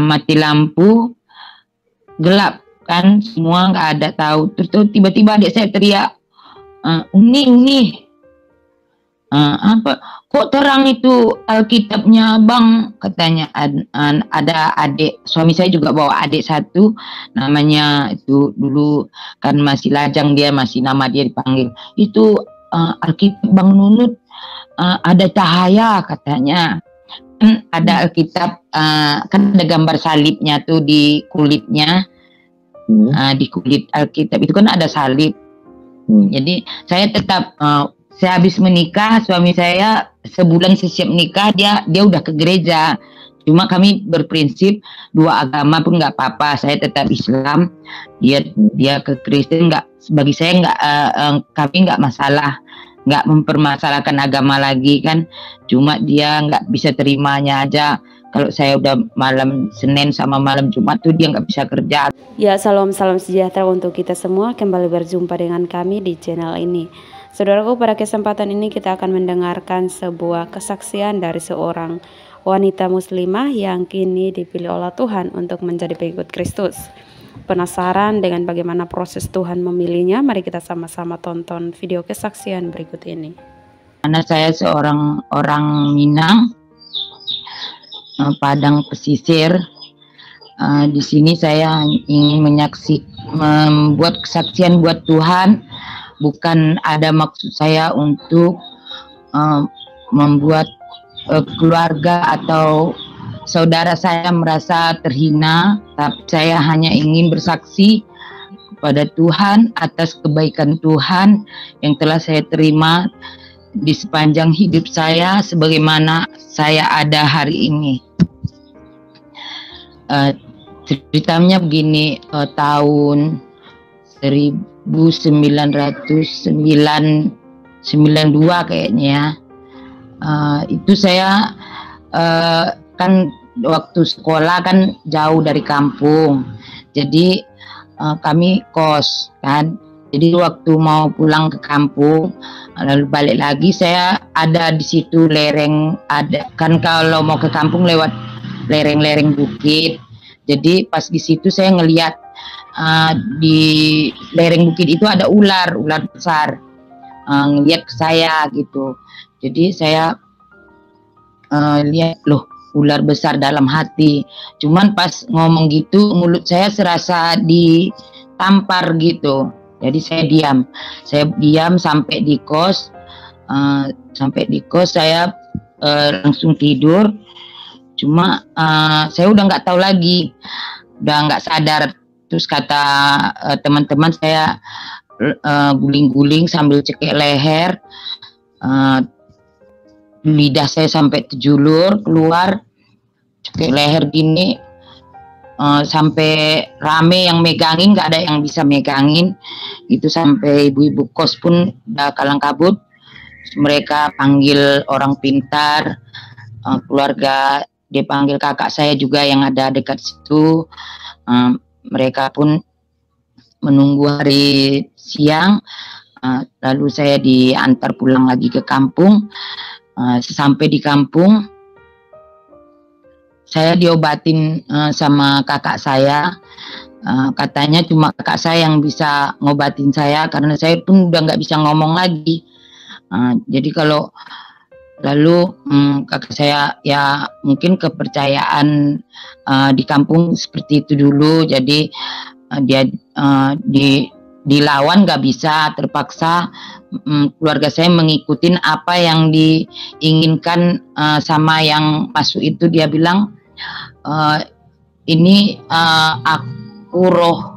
mati lampu, gelap kan, semua nggak ada tahu. Terus tiba-tiba adik saya teriak, Uni, apa? Kok terang itu Alkitabnya Bang? Katanya ada adik, suami saya juga bawa adik satu, namanya itu dulu kan masih lajang dia, masih nama dia dipanggil. Itu Alkitab Bang Nunut, ada cahaya katanya. Ada Alkitab, kan ada gambar salibnya tuh di kulitnya, di kulit Alkitab itu kan ada salib. Jadi saya tetap, saya habis menikah, suami saya sebulan sesiap menikah dia udah ke gereja. Cuma kami berprinsip dua agama pun nggak apa-apa. Saya tetap Islam, dia ke Kristen, nggak, bagi saya nggak, kami nggak masalah, nggak mempermasalahkan agama lagi kan. Cuma dia nggak bisa terimanya aja. Kalau saya udah malam Senin sama malam Jumat tuh dia nggak bisa kerja. Ya, salam sejahtera untuk kita semua. Kembali berjumpa dengan kami di channel ini. Saudaraku, pada kesempatan ini kita akan mendengarkan sebuah kesaksian dari seorang wanita muslimah yang kini dipilih oleh Tuhan untuk menjadi pengikut Kristus. Penasaran dengan bagaimana proses Tuhan memilihnya? Mari kita sama-sama tonton video kesaksian berikut ini. Karena saya seorang orang Minang, Padang pesisir. Di sini saya ingin membuat kesaksian buat Tuhan. Bukan ada maksud saya untuk membuat keluarga atau saudara saya merasa terhina, tapi saya hanya ingin bersaksi kepada Tuhan atas kebaikan Tuhan yang telah saya terima di sepanjang hidup saya sebagaimana saya ada hari ini. Ceritanya begini, tahun 1992 kayaknya, itu saya kan waktu sekolah kan jauh dari kampung, jadi kami kos kan. Jadi waktu mau pulang ke kampung lalu balik lagi, saya ada di situ lereng, ada kan kalau mau ke kampung lewat lereng-lereng bukit. Jadi pas di situ saya ngelihat di lereng bukit itu ada ular besar, ngelihat ke saya gitu. Jadi saya lihat, loh, ular besar, dalam hati. Cuman pas ngomong gitu mulut saya serasa ditampar gitu. Jadi saya diam sampai di kos. Saya langsung tidur. Cuma saya udah nggak tahu lagi, udah nggak sadar. Terus kata teman-teman saya, guling-guling sambil cekek leher, lidah saya sampai terjulur keluar, cekek leher gini, sampai rame yang megangin, nggak ada yang bisa megangin. Itu sampai ibu-ibu kos pun udah kalang kabut. Mereka panggil orang pintar, keluarga, dia panggil kakak saya juga yang ada dekat situ. Mereka pun menunggu hari siang, lalu saya diantar pulang lagi ke kampung. Sesampai di kampung, saya diobatin sama kakak saya. Katanya cuma kakak saya yang bisa ngobatin saya, karena saya pun udah nggak bisa ngomong lagi. Jadi kalau lalu kakak saya, ya mungkin kepercayaan di kampung seperti itu dulu. Jadi dia dilawan nggak bisa, terpaksa keluarga saya mengikutin apa yang diinginkan sama yang masuk itu. Dia bilang, ini aku roh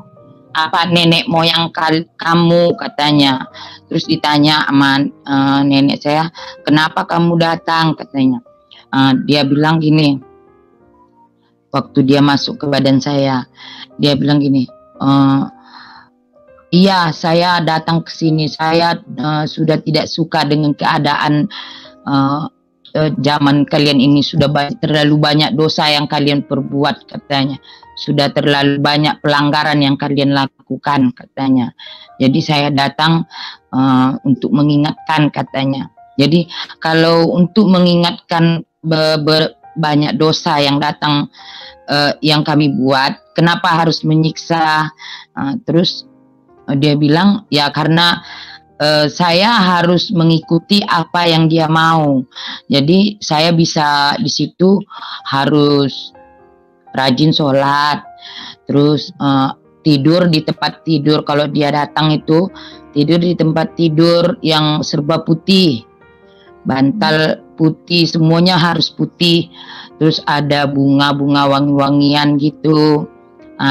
apa nenek moyang kamu, katanya. Terus ditanya sama nenek saya, kenapa kamu datang, katanya. Dia bilang gini, waktu dia masuk ke badan saya, dia bilang gini, iya, saya datang ke sini, saya sudah tidak suka dengan keadaan zaman kalian ini. Sudah terlalu banyak dosa yang kalian perbuat, katanya. Sudah terlalu banyak pelanggaran yang kalian lakukan, katanya. Jadi saya datang untuk mengingatkan, katanya. Jadi kalau untuk mengingatkan banyak dosa yang datang, yang kami buat. Kenapa harus menyiksa? Terus dia bilang, ya karena saya harus mengikuti apa yang dia mau. Jadi saya bisa di situ harus rajin sholat, terus tidur di tempat tidur. Kalau dia datang itu tidur di tempat tidur yang serba putih, bantal putih, semuanya harus putih. Terus ada bunga-bunga wangi-wangian gitu.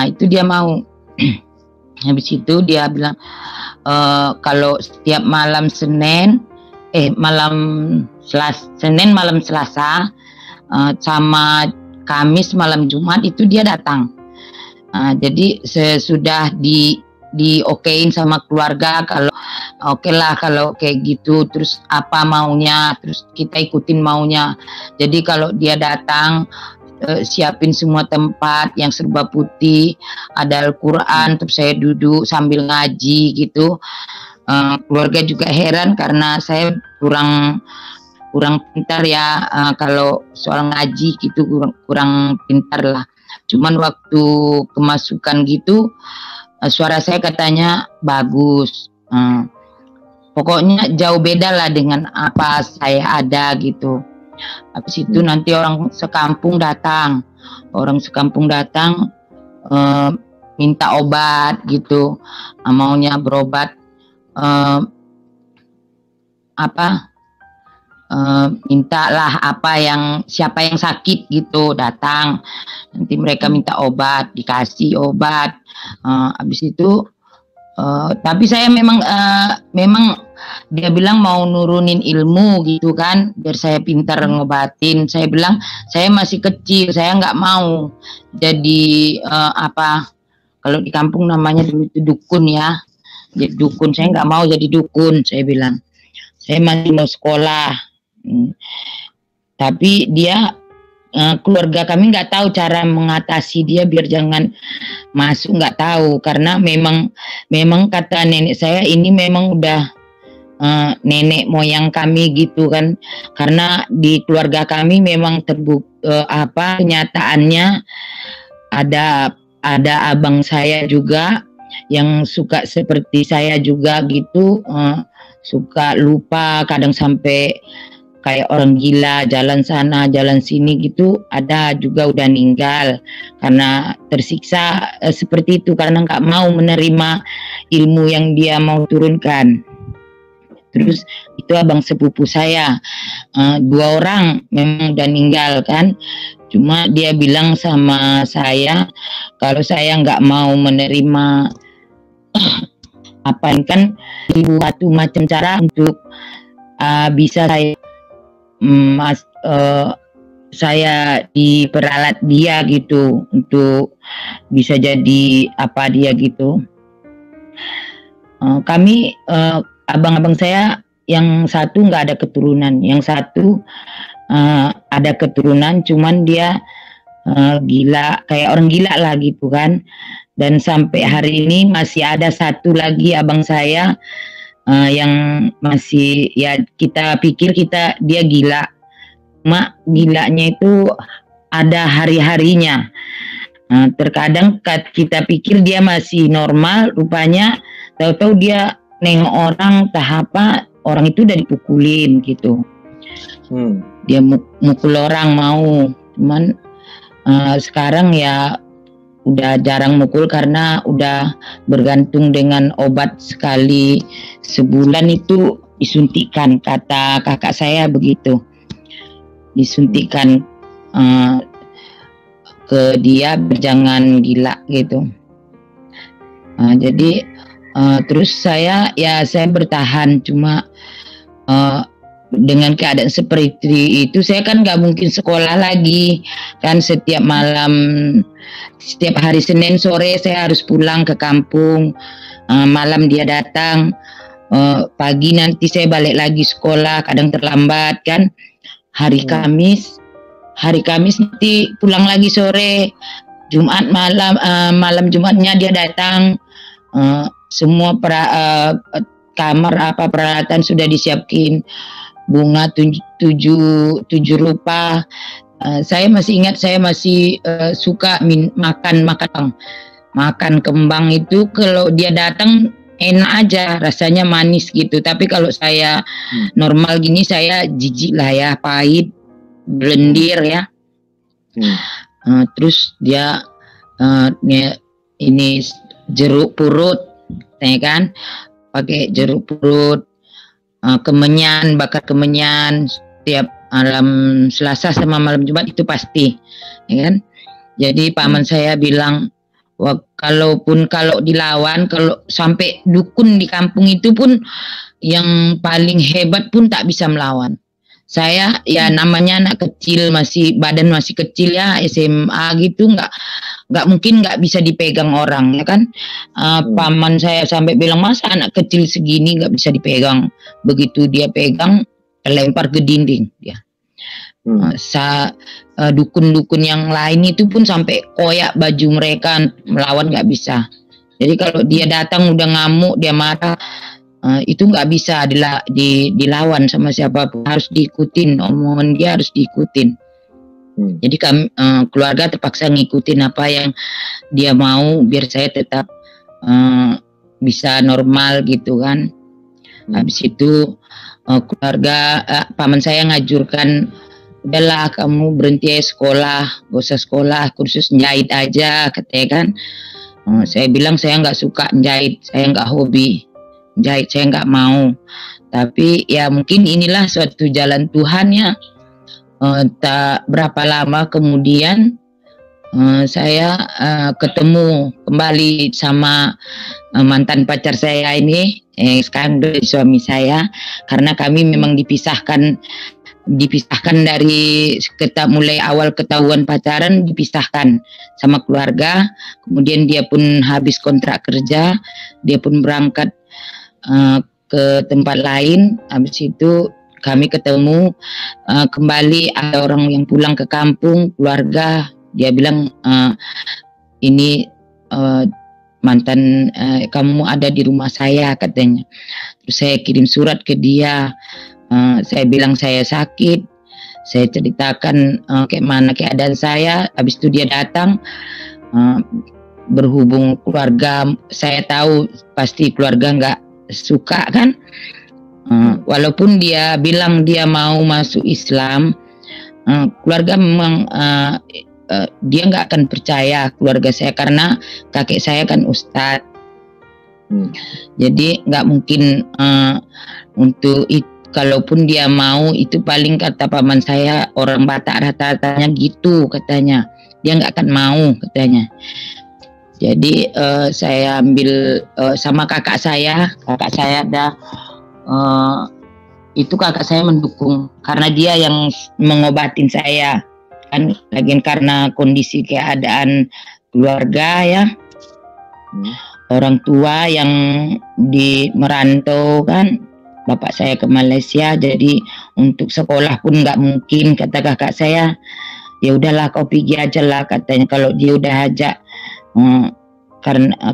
Itu dia mau. Habis itu dia bilang, kalau setiap malam Senin malam Selasa sama Kamis malam Jumat itu dia datang. Jadi sesudah diokein sama keluarga, kalau oke lah kalau kayak gitu, terus apa maunya, terus kita ikutin maunya. Jadi kalau dia datang, siapin semua tempat yang serba putih, ada Al-Quran, terus saya duduk sambil ngaji gitu. Keluarga juga heran karena saya kurang pintar ya, kalau soal ngaji gitu kurang pintar lah. Cuman waktu kemasukan gitu, suara saya katanya bagus. Pokoknya jauh beda lah dengan apa saya ada gitu. Habis itu nanti orang sekampung datang, minta obat gitu, maunya berobat, mintalah siapa yang sakit gitu datang, nanti mereka minta obat, dikasih obat. Habis itu tapi saya memang dia bilang mau nurunin ilmu gitu kan, biar saya pintar ngobatin. Saya bilang saya masih kecil, saya nggak mau jadi kalau di kampung namanya dulu itu dukun ya, jadi dukun. Saya nggak mau jadi dukun, saya bilang saya masih mau sekolah. Tapi dia keluarga kami nggak tahu cara mengatasi dia biar jangan masuk, nggak tahu, karena memang kata nenek saya ini memang udah nenek moyang kami gitu kan, karena di keluarga kami memang kenyataannya ada abang saya juga yang suka seperti saya juga gitu, suka lupa, kadang sampai kayak orang gila, jalan sana jalan sini gitu. Ada juga udah meninggal karena tersiksa seperti itu, karena nggak mau menerima ilmu yang dia mau turunkan. Terus itu abang sepupu saya, 2 orang memang udah meninggal kan, cuma dia bilang sama saya kalau saya nggak mau menerima kan satu macam cara untuk bisa saya diperalat dia gitu, untuk bisa jadi apa dia gitu. Kami abang-abang saya yang satu nggak ada keturunan, yang satu ada keturunan, cuman dia gila, kayak orang gila lah gitu kan. Dan sampai hari ini masih ada satu lagi abang saya yang masih, ya kita pikir dia gila, cuma gilanya itu ada hari-harinya. Terkadang kita pikir dia masih normal, rupanya tahu-tahu dia nengok orang, orang itu udah dipukulin gitu. Dia mukul orang mau, cuman sekarang ya udah jarang mukul karena udah bergantung dengan obat sekali sebulan itu disuntikan, kata kakak saya begitu, disuntikan ke dia jangan gila gitu. Jadi terus saya bertahan, cuma dengan keadaan seperti itu saya kan nggak mungkin sekolah lagi kan. Setiap hari Senin sore saya harus pulang ke kampung, malam dia datang, pagi nanti saya balik lagi sekolah, kadang terlambat kan. Hari Kamis nanti pulang lagi sore, Jumat malam Jumatnya dia datang, semua kamar peralatan sudah disiapin, bunga 7 rupa, Saya masih ingat, saya masih suka makan kembang itu. Kalau dia datang enak aja, rasanya manis gitu. Tapi kalau saya normal gini, saya jijik lah ya, pahit, belendir ya. Terus dia ini jeruk purut, ya kan, pakai jeruk purut, kemenyan, bakar kemenyan setiap malam Selasa sama malam Jumat itu pasti, ya kan. Jadi paman saya bilang, kalau dilawan, kalau sampai dukun di kampung itu pun yang paling hebat pun tak bisa melawan. Saya ya namanya anak kecil, badan masih kecil ya, SMA gitu, nggak mungkin nggak bisa dipegang orang, ya kan. Paman saya sampai bilang, masa anak kecil segini nggak bisa dipegang. Begitu dia pegang, lempar ke dinding dia. Dukun-dukun yang lain itu pun sampai koyak baju mereka, melawan nggak bisa. Jadi kalau dia datang udah ngamuk, dia marah, itu nggak bisa dilawan sama siapapun, harus diikutin omongan dia, harus diikutin. Jadi kami keluarga terpaksa ngikutin apa yang dia mau biar saya tetap bisa normal gitu kan. Habis itu keluarga paman saya ngajurkan, udahlah kamu berhenti sekolah, gak usah sekolah, kursus jahit aja katanya kan. Saya bilang saya nggak suka jahit, saya nggak hobi jahit, saya nggak mau. Tapi ya mungkin inilah suatu jalan Tuhan ya. Tak berapa lama kemudian saya ketemu kembali sama mantan pacar saya ini, sekarang suami saya, karena kami memang dipisahkan dari mulai awal ketahuan pacaran, dipisahkan sama keluarga. Kemudian dia pun habis kontrak kerja, dia pun berangkat ke tempat lain. Habis itu kami ketemu kembali, ada orang yang pulang ke kampung, keluarga. Dia bilang, ini mantan kamu ada di rumah saya katanya. Terus saya kirim surat ke dia. Saya bilang saya sakit, saya ceritakan kayak mana keadaan saya. Habis itu dia datang, berhubung keluarga, saya tahu pasti keluarga nggak suka kan. Walaupun dia bilang dia mau masuk Islam, keluarga memang dia nggak akan percaya keluarga saya, karena kakek saya kan ustadz. Jadi nggak mungkin untuk itu. Kalaupun dia mau, itu paling kata paman saya, orang Batak rata-ratanya gitu katanya, dia nggak akan mau katanya. Jadi saya ambil sama kakak saya ada itu kakak saya mendukung, karena dia yang mengobatin saya kan, lagian karena kondisi keadaan keluarga ya, orang tua yang di merantau kan, bapak saya ke Malaysia, jadi untuk sekolah pun nggak mungkin. Kata kakak saya, ya udahlah kau pergi aja lah katanya, kalau dia udah ajak.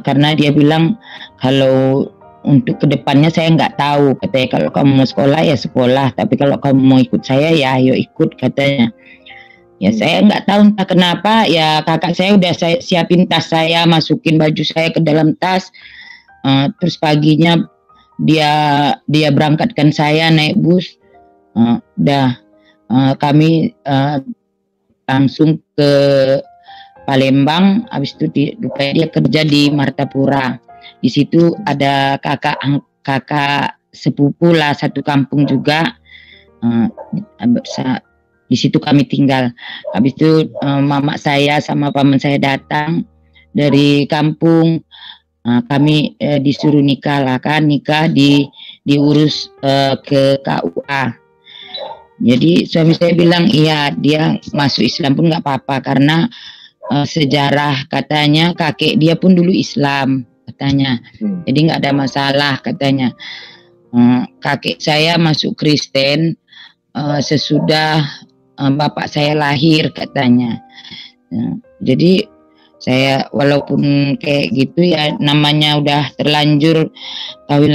Karena dia bilang kalau untuk kedepannya saya nggak tahu, katanya kalau kamu mau sekolah ya sekolah, tapi kalau kamu mau ikut saya ya ayo ikut katanya. Ya saya nggak tahu entah kenapa ya, kakak saya udah saya siapin tas saya, masukin baju saya ke dalam tas. Terus paginya dia berangkatkan saya naik bus. Kami langsung ke Palembang. Habis itu dia kerja di Martapura. Di situ ada kakak sepupu lah, satu kampung juga. Di situ kami tinggal. Habis itu mama saya sama paman saya datang dari kampung. Kami disuruh nikah lah kan, diurus ke KUA. Jadi suami saya bilang iya, dia masuk Islam pun nggak apa-apa, karena sejarah katanya kakek dia pun dulu Islam katanya, jadi nggak ada masalah katanya. Kakek saya masuk Kristen sesudah bapak saya lahir katanya. Jadi saya walaupun kayak gitu ya, namanya udah terlanjur kawin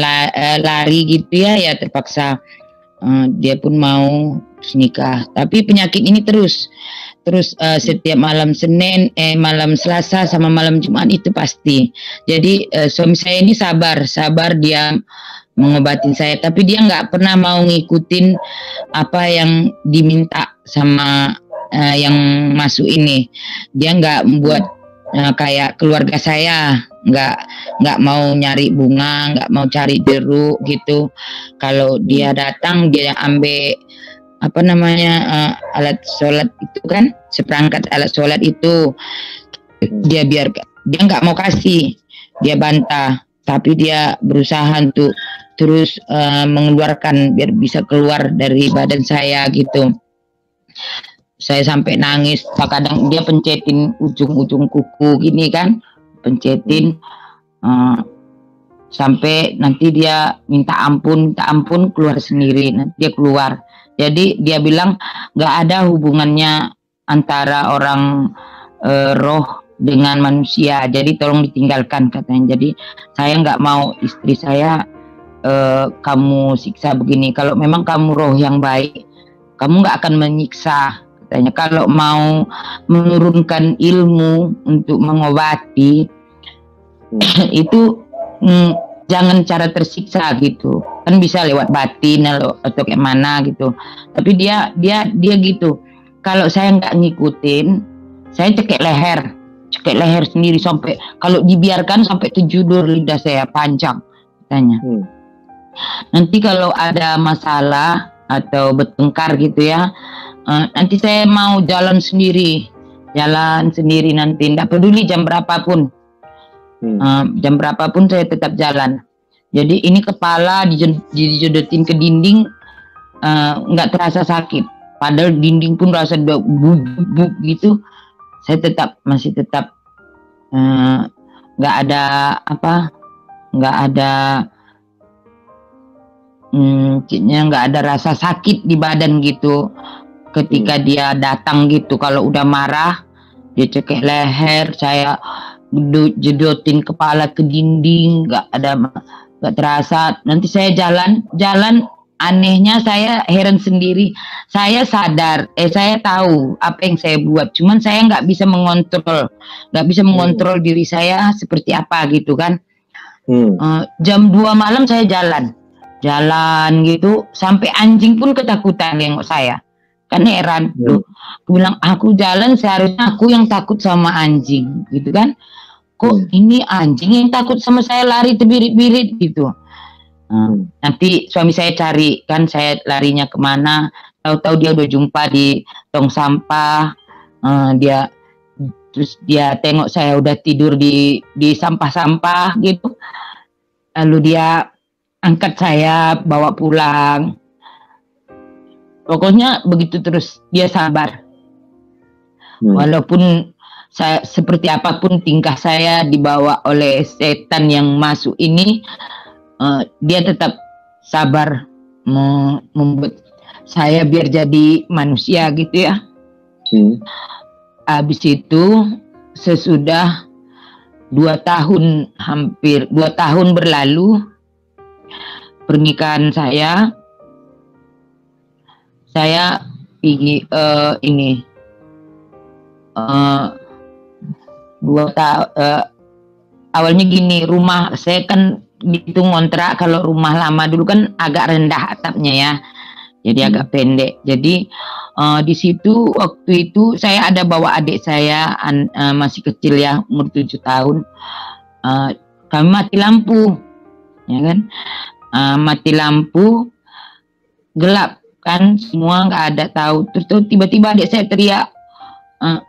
lari gitu ya terpaksa dia pun mau terus nikah. Tapi penyakit ini terus setiap malam malam Selasa sama malam Jumat itu pasti. Jadi suami saya ini sabar dia mengobatin saya, tapi dia nggak pernah mau ngikutin apa yang diminta sama yang masuk ini. Dia nggak membuat kayak keluarga saya, nggak mau nyari bunga, nggak mau cari jeruk gitu. Kalau dia datang dia ambil apa namanya alat sholat itu kan, seperangkat alat sholat itu dia nggak mau kasih, dia bantah, tapi dia berusaha untuk terus mengeluarkan biar bisa keluar dari badan saya gitu. Saya sampai nangis, kadang dia pencetin ujung-ujung kuku gini kan, pencetin sampai nanti dia minta ampun keluar sendiri, nanti dia keluar. Jadi dia bilang nggak ada hubungannya antara orang roh dengan manusia, jadi tolong ditinggalkan katanya. Jadi saya nggak mau istri saya kamu siksa begini. Kalau memang kamu roh yang baik, kamu nggak akan menyiksa katanya. Kalau mau menurunkan ilmu untuk mengobati itu jangan cara tersiksa gitu kan, bisa lewat batin atau kayak mana gitu. Tapi dia gitu, kalau saya nggak ngikutin, saya cekek leher sendiri, sampai kalau dibiarkan sampai 7 dur lidah saya panjang katanya. Nanti kalau ada masalah atau bertengkar gitu ya, nanti saya mau jalan sendiri nanti, nggak peduli jam berapapun. Jam berapapun saya tetap jalan. Jadi ini kepala dijodotin ke dinding, nggak terasa sakit. Padahal dinding pun rasa bubuk gitu. Saya masih tetap nggak ada rasa sakit di badan gitu. Ketika dia datang gitu, kalau udah marah dia cekek leher, saya jedotin kepala ke dinding, nggak terasa. Nanti saya jalan, anehnya saya heran sendiri. Saya sadar, saya tahu apa yang saya buat, cuman saya nggak bisa mengontrol diri saya seperti apa gitu kan. Jam 2 malam saya jalan gitu, sampai anjing pun ketakutan nengok saya. Kan heran loh, aku bilang aku jalan seharusnya aku yang takut sama anjing gitu kan, kok ini anjing yang takut sama saya, lari terbirit-birit gitu. Nanti suami saya cari kan, saya larinya kemana, tahu-tahu dia udah jumpa di tong sampah. Terus dia tengok saya udah tidur di sampah-sampah gitu, lalu dia angkat saya bawa pulang. Pokoknya begitu terus, dia sabar. Walaupun saya seperti apapun tingkah saya dibawa oleh setan yang masuk ini, dia tetap sabar membuat saya biar jadi manusia gitu ya. Habis itu sesudah 2 tahun, hampir 2 tahun berlalu pernikahan saya pergi awalnya gini, rumah saya kan gitu ngontrak. Kalau rumah lama dulu kan agak rendah atapnya ya, jadi agak pendek. Jadi di situ waktu itu saya ada bawa adik saya, masih kecil ya, umur 7 tahun. Kami mati lampu ya kan, mati lampu, gelap kan, semua nggak ada tahu. Terus tiba-tiba adik saya teriak,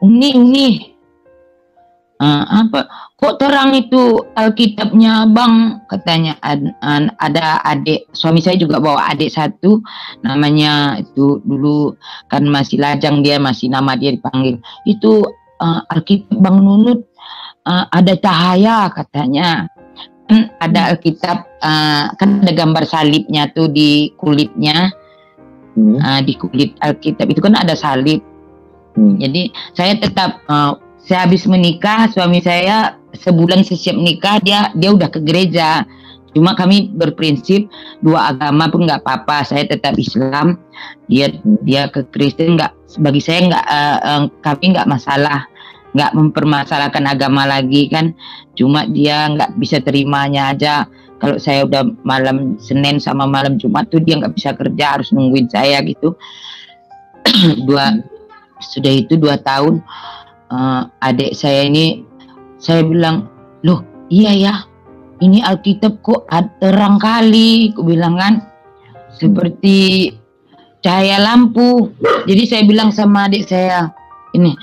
Uni, apa kok terang itu Alkitabnya bang, katanya. Ada adik suami saya juga bawa adik satu, namanya itu dulu kan masih lajang, dia masih nama dia dipanggil itu, Alkitab Bang Nunut, ada cahaya katanya. Ada Alkitab, kan ada gambar salibnya tuh di kulitnya. Di kulit Alkitab itu kan ada salib. Jadi saya tetap, saya habis menikah, suami saya sebulan sesiap nikah dia udah ke gereja. Cuma kami berprinsip dua agama pun nggak apa-apa. Saya tetap Islam, dia ke Kristen, nggak, bagi saya nggak, kami nggak masalah, nggak mempermasalahkan agama lagi kan. Cuma dia nggak bisa terimanya aja kalau saya udah malam Senin sama malam Jumat tuh dia nggak bisa kerja, harus nungguin saya gitu. Sudah itu 2 tahun, adik saya ini, saya bilang, loh iya ya, ini Alkitab kok terang kali, aku bilang kan, seperti cahaya lampu. Jadi saya bilang sama adik saya ini,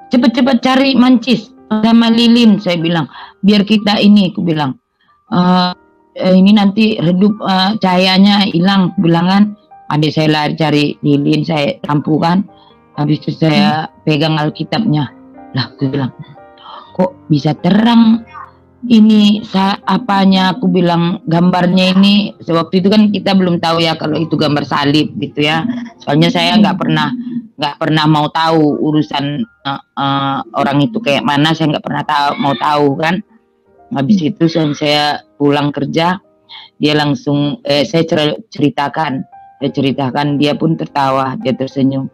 cepet-cepet cari mancis sama lilin, saya bilang, biar kita ini, aku bilang, ini nanti redup, cahayanya hilang, aku bilang kan. Adik saya lari cari lilin, saya lampu kan, habis itu saya pegang Alkitabnya. Lah aku bilang, kok bisa terang ini apanya, aku bilang, gambarnya ini. Waktu itu kan kita belum tahu ya kalau itu gambar salib gitu ya, soalnya saya nggak pernah mau tahu urusan orang itu kayak mana, saya nggak pernah mau tahu kan. Habis itu saya pulang kerja, dia langsung saya ceritakan, dia pun tertawa, dia tersenyum.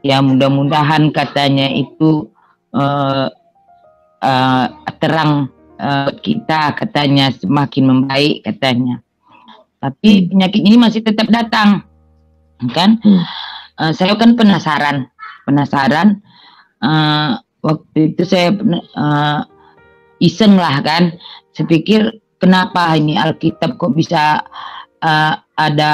Ya mudah-mudahan katanya itu terang kita, katanya semakin membaik katanya. Tapi penyakit ini masih tetap datang kan. Saya kan penasaran. Waktu itu saya iseng lah kan, saya pikir kenapa ini Alkitab kok bisa ada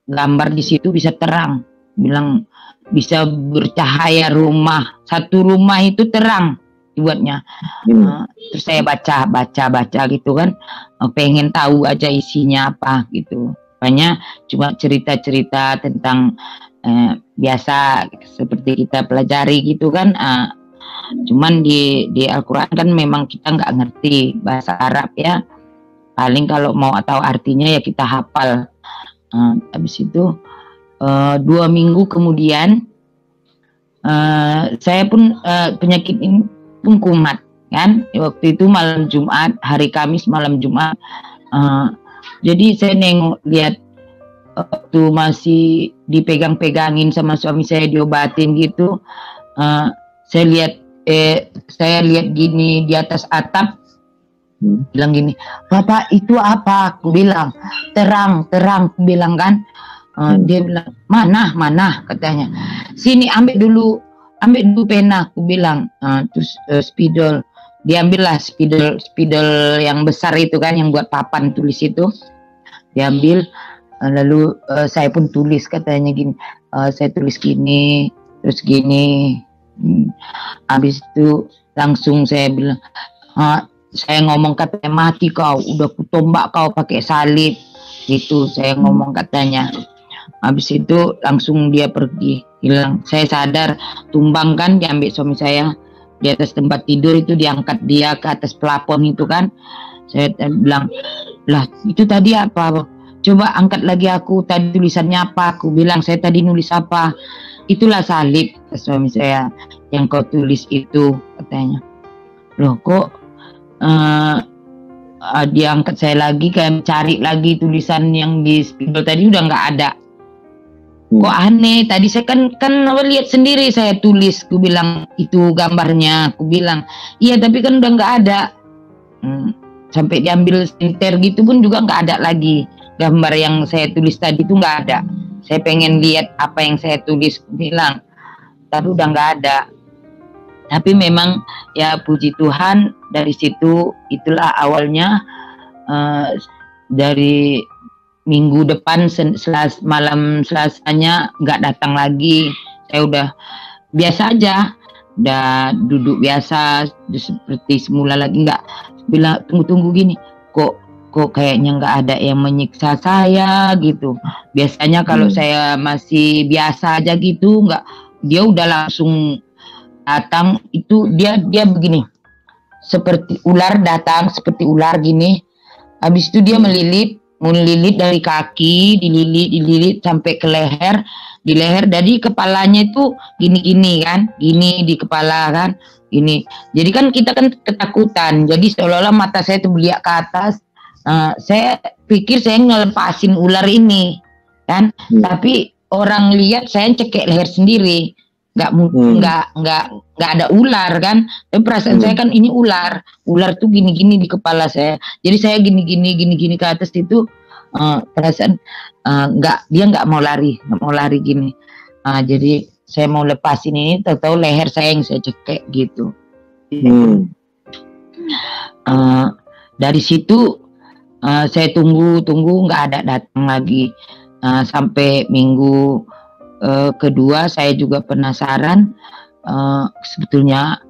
gambar di situ bisa terang, bilang bisa bercahaya, satu rumah itu terang dibuatnya. Terus saya baca gitu kan, pengen tahu aja isinya apa gitu. Banyak cuma cerita-cerita tentang biasa seperti kita pelajari gitu kan. Cuman di Al-Quran kan memang kita nggak ngerti bahasa Arab ya, paling kalau mau tahu artinya ya kita hafal. Habis itu 2 minggu kemudian saya pun penyakit ini pun kumat kan. Waktu itu malam Jumat, hari Kamis malam Jumat. Jadi saya lihat waktu masih dipegang-pegangin sama suami saya, diobatin gitu. Saya lihat gini di atas atap, bilang gini, Bapak itu apa? Aku bilang terang, aku bilang kan. Dia bilang mana katanya, sini ambil dulu pena, aku bilang. Terus spidol, diambillah spidol yang besar itu kan, yang buat papan tulis itu, diambil. Lalu saya pun tulis, katanya gini, saya tulis gini, terus gini. Habis itu langsung saya bilang, saya ngomong, katanya mati kau, udah kutombak kau pakai salib gitu, saya ngomong katanya. Habis itu langsung dia pergi, hilang. Saya sadar, tumbang kan, diambil suami saya di atas tempat tidur itu, diangkat dia ke atas plafon itu kan. Saya bilang, lah itu tadi apa? Coba angkat lagi aku, tadi tulisannya apa? Aku bilang, saya tadi nulis apa? Itulah salib, suami saya, yang kau tulis itu, katanya. Loh kok dia angkat saya lagi, kayak cari lagi tulisan yang di spidol tadi udah nggak ada. Kok aneh, tadi saya kan lihat sendiri, saya tulis, aku bilang itu gambarnya, aku bilang iya tapi kan udah nggak ada. Sampai diambil senter gitu pun juga nggak ada lagi, gambar yang saya tulis tadi itu nggak ada. Saya pengen lihat apa yang saya tulis, bilang, tapi udah nggak ada. Tapi memang ya puji Tuhan, dari situ itulah awalnya. Dari minggu depan malam Selasanya nggak datang lagi. Saya udah biasa aja, udah duduk biasa seperti semula lagi. Nggak bilang tunggu gini, kok kayaknya nggak ada yang menyiksa saya gitu. Biasanya kalau saya masih biasa aja gitu, nggak, dia udah langsung datang. Itu dia begini, seperti ular datang, seperti ular gini. Habis itu dia melilit, Lilit dari kaki, dililit sampai ke leher, di leher. Jadi kepalanya itu gini-gini kan, gini di kepala kan, gini. Jadi kan kita kan ketakutan. Jadi seolah-olah mata saya itu beliak ke atas. Saya pikir saya ngelepasin ular ini kan, tapi orang lihat saya cekek leher sendiri. Nggak ada ular kan, tapi perasaan saya kan ini ular tuh gini-gini di kepala saya. Jadi saya gini-gini ke atas itu, perasaan dia nggak mau lari gini. Jadi saya mau lepasin ini, tahu-tahu leher saya yang saya cekek gitu. Dari situ saya tunggu nggak ada datang lagi, sampai minggu kedua saya juga penasaran sebetulnya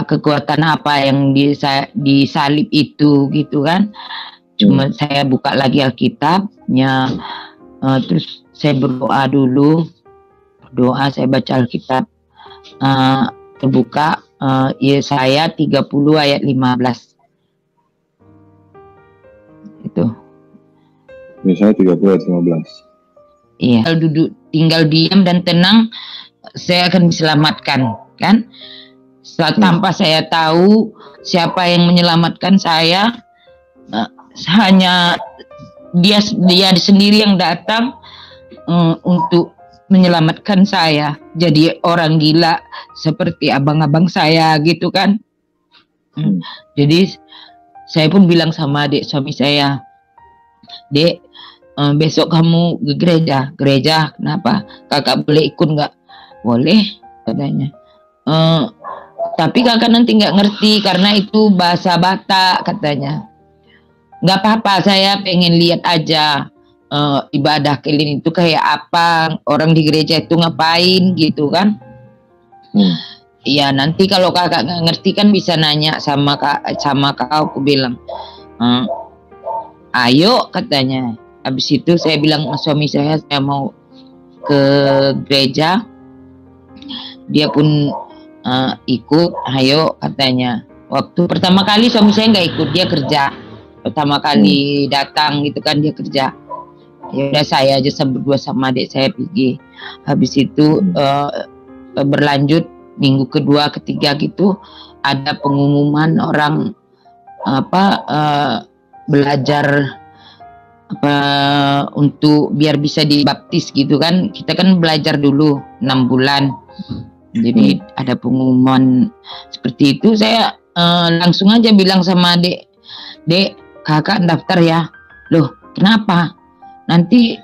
kekuatan apa yang disalib itu gitu kan. Cuma saya buka lagi Alkitabnya, terus saya berdoa dulu, saya baca Alkitab, terbuka Yesaya 30 ayat 15 itu. Yesaya 30 ayat 15. Iya, kalau tinggal diam dan tenang, saya akan diselamatkan, kan? Tanpa saya tahu siapa yang menyelamatkan saya, hanya dia sendiri yang datang untuk menyelamatkan saya. Jadi orang gila seperti abang-abang saya gitu kan. Jadi saya pun bilang sama adik suami saya, Dek, besok kamu ke gereja, kenapa? Kakak boleh ikut nggak? Boleh, katanya. Tapi kakak nanti nggak ngerti karena itu bahasa Batak, katanya. Nggak apa-apa, saya pengen lihat aja ibadah kalian itu kayak apa, orang di gereja itu ngapain gitu kan. Ya nanti kalau kakak nggak ngerti kan bisa nanya sama kau, aku bilang. Ayo, katanya. Habis itu saya bilang sama suami saya mau ke gereja. Dia pun ikut, ayo, katanya. Waktu pertama kali suami saya nggak ikut, dia kerja. Pertama kali datang gitu kan, dia kerja. Ya udah saya aja berdua sama adik saya pergi. Habis itu berlanjut minggu kedua, ketiga gitu, ada pengumuman orang belajar untuk biar bisa dibaptis gitu kan. Kita kan belajar dulu 6 bulan. Jadi ada pengumuman seperti itu. Saya langsung aja bilang sama Dek, kakak daftar ya. Loh, kenapa? Nanti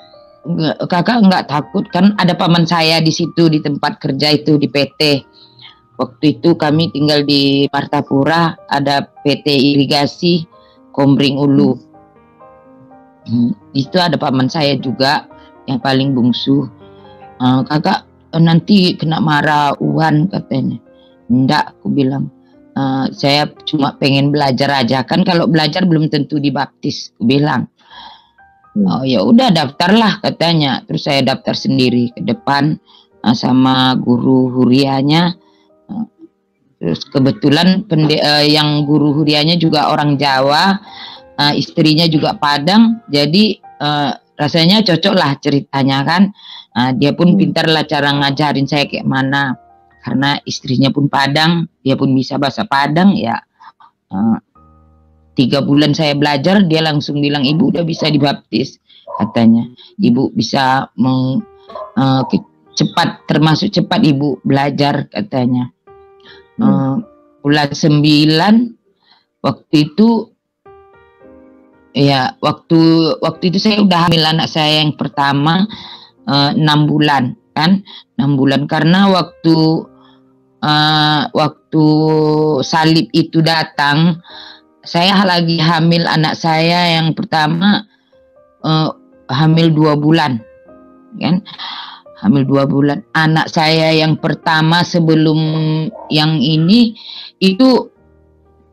kakak nggak takut kan? Ada paman saya di situ di tempat kerja itu di PT. Waktu itu kami tinggal di Martapura, ada PT Irigasi Kombring Ulu. Itu ada paman saya juga yang paling bungsu. Kakak nanti kena marah Uwan, katanya. Enggak, aku bilang. Saya cuma pengen belajar aja, kan kalau belajar belum tentu dibaptis, aku bilang. Oh ya udah, daftarlah, katanya. Terus saya daftar sendiri ke depan sama guru hurianya. Terus kebetulan yang guru hurianya juga orang Jawa, istrinya juga Padang, jadi rasanya cocok lah ceritanya kan. Dia pun pintar lah cara ngajarin saya kayak mana, karena istrinya pun Padang, dia pun bisa bahasa Padang ya. 3 bulan saya belajar, dia langsung bilang, ibu udah bisa dibaptis, katanya. Ibu bisa termasuk cepat ibu belajar, katanya. Bulan 9 waktu itu, ya waktu itu saya udah hamil anak saya yang pertama 6 bulan kan, 6 bulan karena waktu salib itu datang, saya lagi hamil anak saya yang pertama, hamil 2 bulan kan. Hamil 2 bulan. Anak saya yang pertama sebelum yang ini, itu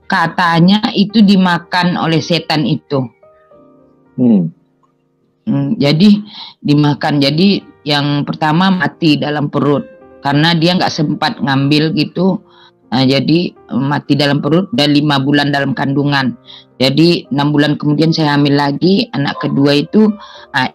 katanya itu dimakan oleh setan itu. Jadi dimakan. Jadi yang pertama mati dalam perut. Karena dia nggak sempat ngambil gitu. Jadi mati dalam perut dan 5 bulan dalam kandungan. Jadi 6 bulan kemudian saya hamil lagi anak kedua itu.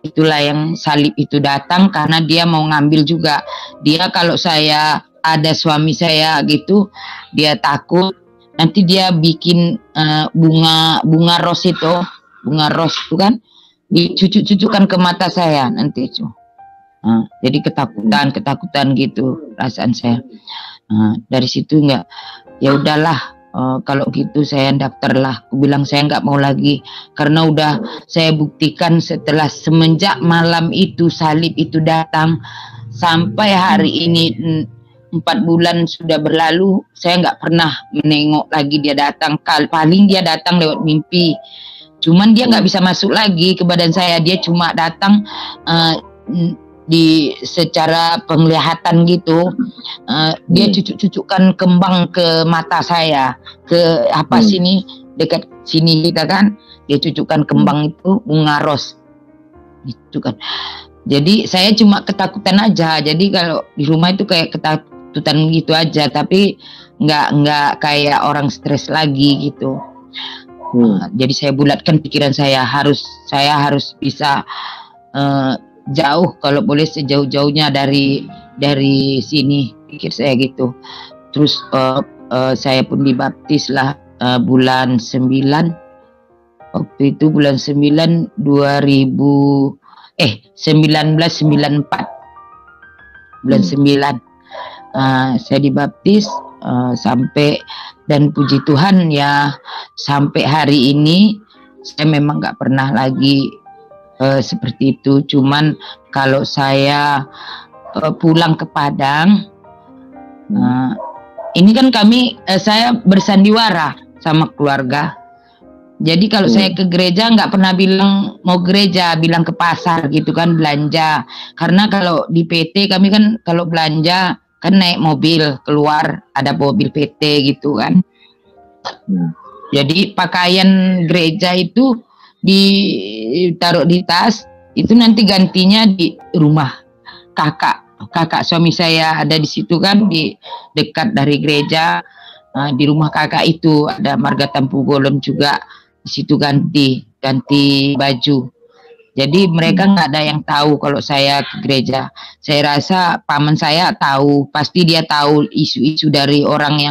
Itulah yang salib itu datang karena dia mau ngambil juga. Dia kalau saya ada suami saya gitu, dia takut nanti dia bikin bunga ros itu, bunga ros itu kan dicucuk-cucukkan ke mata saya nanti itu. Jadi ketakutan gitu perasaan saya. Dari situ enggak, ya udahlah, kalau gitu saya daftarlah. Aku bilang saya nggak mau lagi karena udah saya buktikan setelah semenjak malam itu salib itu datang sampai hari ini 4 bulan sudah berlalu, saya nggak pernah menengok lagi dia datang. Paling dia datang lewat mimpi, cuman dia nggak bisa masuk lagi ke badan saya. Dia cuma datang di secara penglihatan gitu. Dia cucuk-cucukkan kembang ke mata saya, ke sini, dekat sini kita kan, dia cucukkan kembang itu bunga ros gitu kan. Jadi saya cuma ketakutan aja. Jadi kalau di rumah itu kayak ketakutan gitu aja, tapi nggak kayak orang stres lagi gitu. Jadi saya bulatkan pikiran saya harus bisa jauh, kalau boleh sejauh-jauhnya dari sini, pikir saya gitu. Terus saya pun dibaptis lah bulan 9. Waktu itu bulan 9 1994 bulan 9 saya dibaptis sampai, dan puji Tuhan ya sampai hari ini saya memang nggak pernah lagi seperti itu. Cuman kalau saya pulang ke Padang, ini kan saya bersandiwara sama keluarga. Jadi kalau saya ke gereja nggak pernah bilang mau gereja, bilang ke pasar gitu kan, belanja. Karena kalau di PT kami kan kalau belanja kan naik mobil keluar, ada mobil PT gitu kan. Jadi pakaian gereja itu ditaruh di tas, itu nanti gantinya di rumah kakak suami saya ada di situ kan, di dekat dari gereja. Di rumah kakak itu ada Marga Tampu Golon juga, di situ ganti baju. Jadi mereka nggak ada yang tahu kalau saya ke gereja. Saya rasa paman saya tahu, pasti dia tahu isu-isu dari orang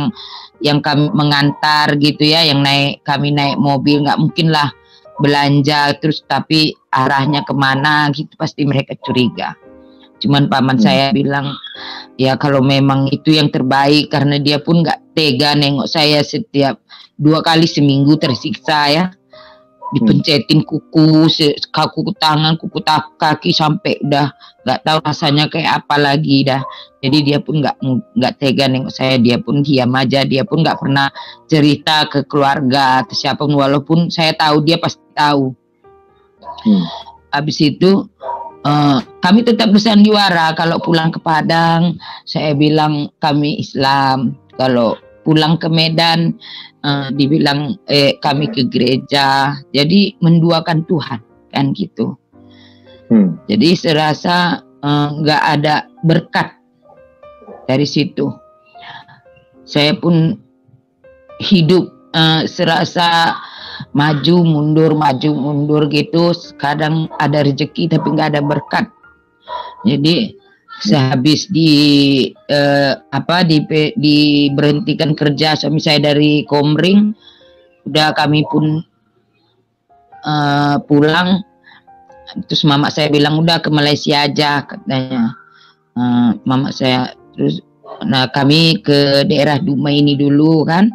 yang kami mengantar gitu ya, yang kami naik mobil. Nggak mungkin lah belanja terus tapi arahnya kemana gitu, pasti mereka curiga. Cuman paman saya bilang ya kalau memang itu yang terbaik, karena dia pun nggak tega nengok saya setiap 2 kali seminggu tersiksa ya, dipencetin kuku tangan, kuku kaki sampai udah nggak tahu rasanya kayak apa lagi dah. Jadi dia pun nggak tega nengok saya, dia pun diam aja, dia pun nggak pernah cerita ke keluarga atau siapa, walaupun saya tahu dia pasti tahu. Habis itu kami tetap bersandiwara. Kalau pulang ke Padang saya bilang kami Islam, kalau pulang ke Medan dibilang kami ke gereja. Jadi menduakan Tuhan kan gitu. Jadi serasa nggak ada berkat dari situ. Saya pun hidup serasa maju mundur gitu. Kadang ada rezeki tapi nggak ada berkat. Jadi sehabis diberhentikan kerja suami saya dari Komring, udah kami pun pulang. Terus mama saya bilang udah ke Malaysia aja katanya, mama saya. Terus kami ke daerah Dumai ini dulu kan.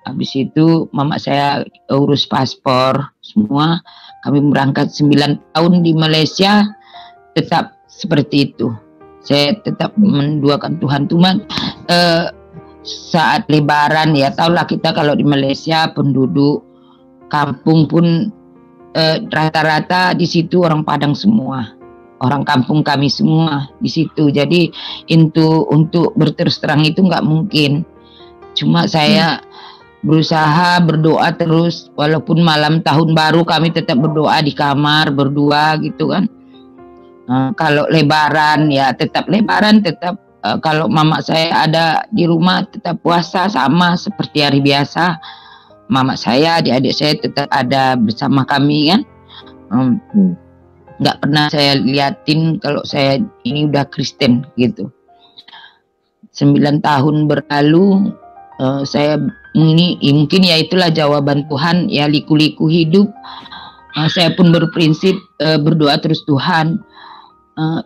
Habis itu mama saya urus paspor semua. Kami berangkat 9 tahun di Malaysia, tetap seperti itu. Saya tetap menduakan Tuhan. Cuma saat Lebaran ya, tahulah kita kalau di Malaysia penduduk kampung pun rata-rata di situ orang Padang semua, orang kampung kami semua di situ. Jadi untuk berterus terang itu nggak mungkin. Cuma saya berusaha berdoa terus, walaupun malam tahun baru kami tetap berdoa di kamar berdua gitu kan. Kalau Lebaran ya tetap Lebaran, tetap kalau mama saya ada di rumah tetap puasa sama seperti hari biasa. Mama saya, adik-adik saya tetap ada bersama kami kan. Nggak pernah saya liatin kalau saya ini udah Kristen gitu. 9 tahun berlalu, saya ini mungkin ya itulah jawaban Tuhan ya, liku-liku hidup. Saya pun berprinsip berdoa terus, Tuhan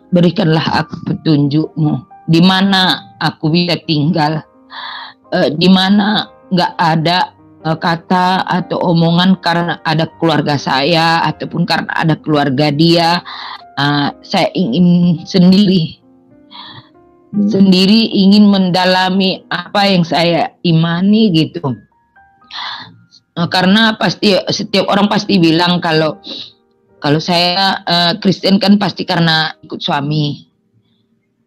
berikanlah aku petunjuk-Mu di mana aku bisa tinggal, di mana nggak ada kata atau omongan karena ada keluarga saya ataupun karena ada keluarga dia. Saya ingin sendiri ingin mendalami apa yang saya imani gitu. Karena pasti setiap orang pasti bilang kalau saya Kristen kan pasti karena ikut suami.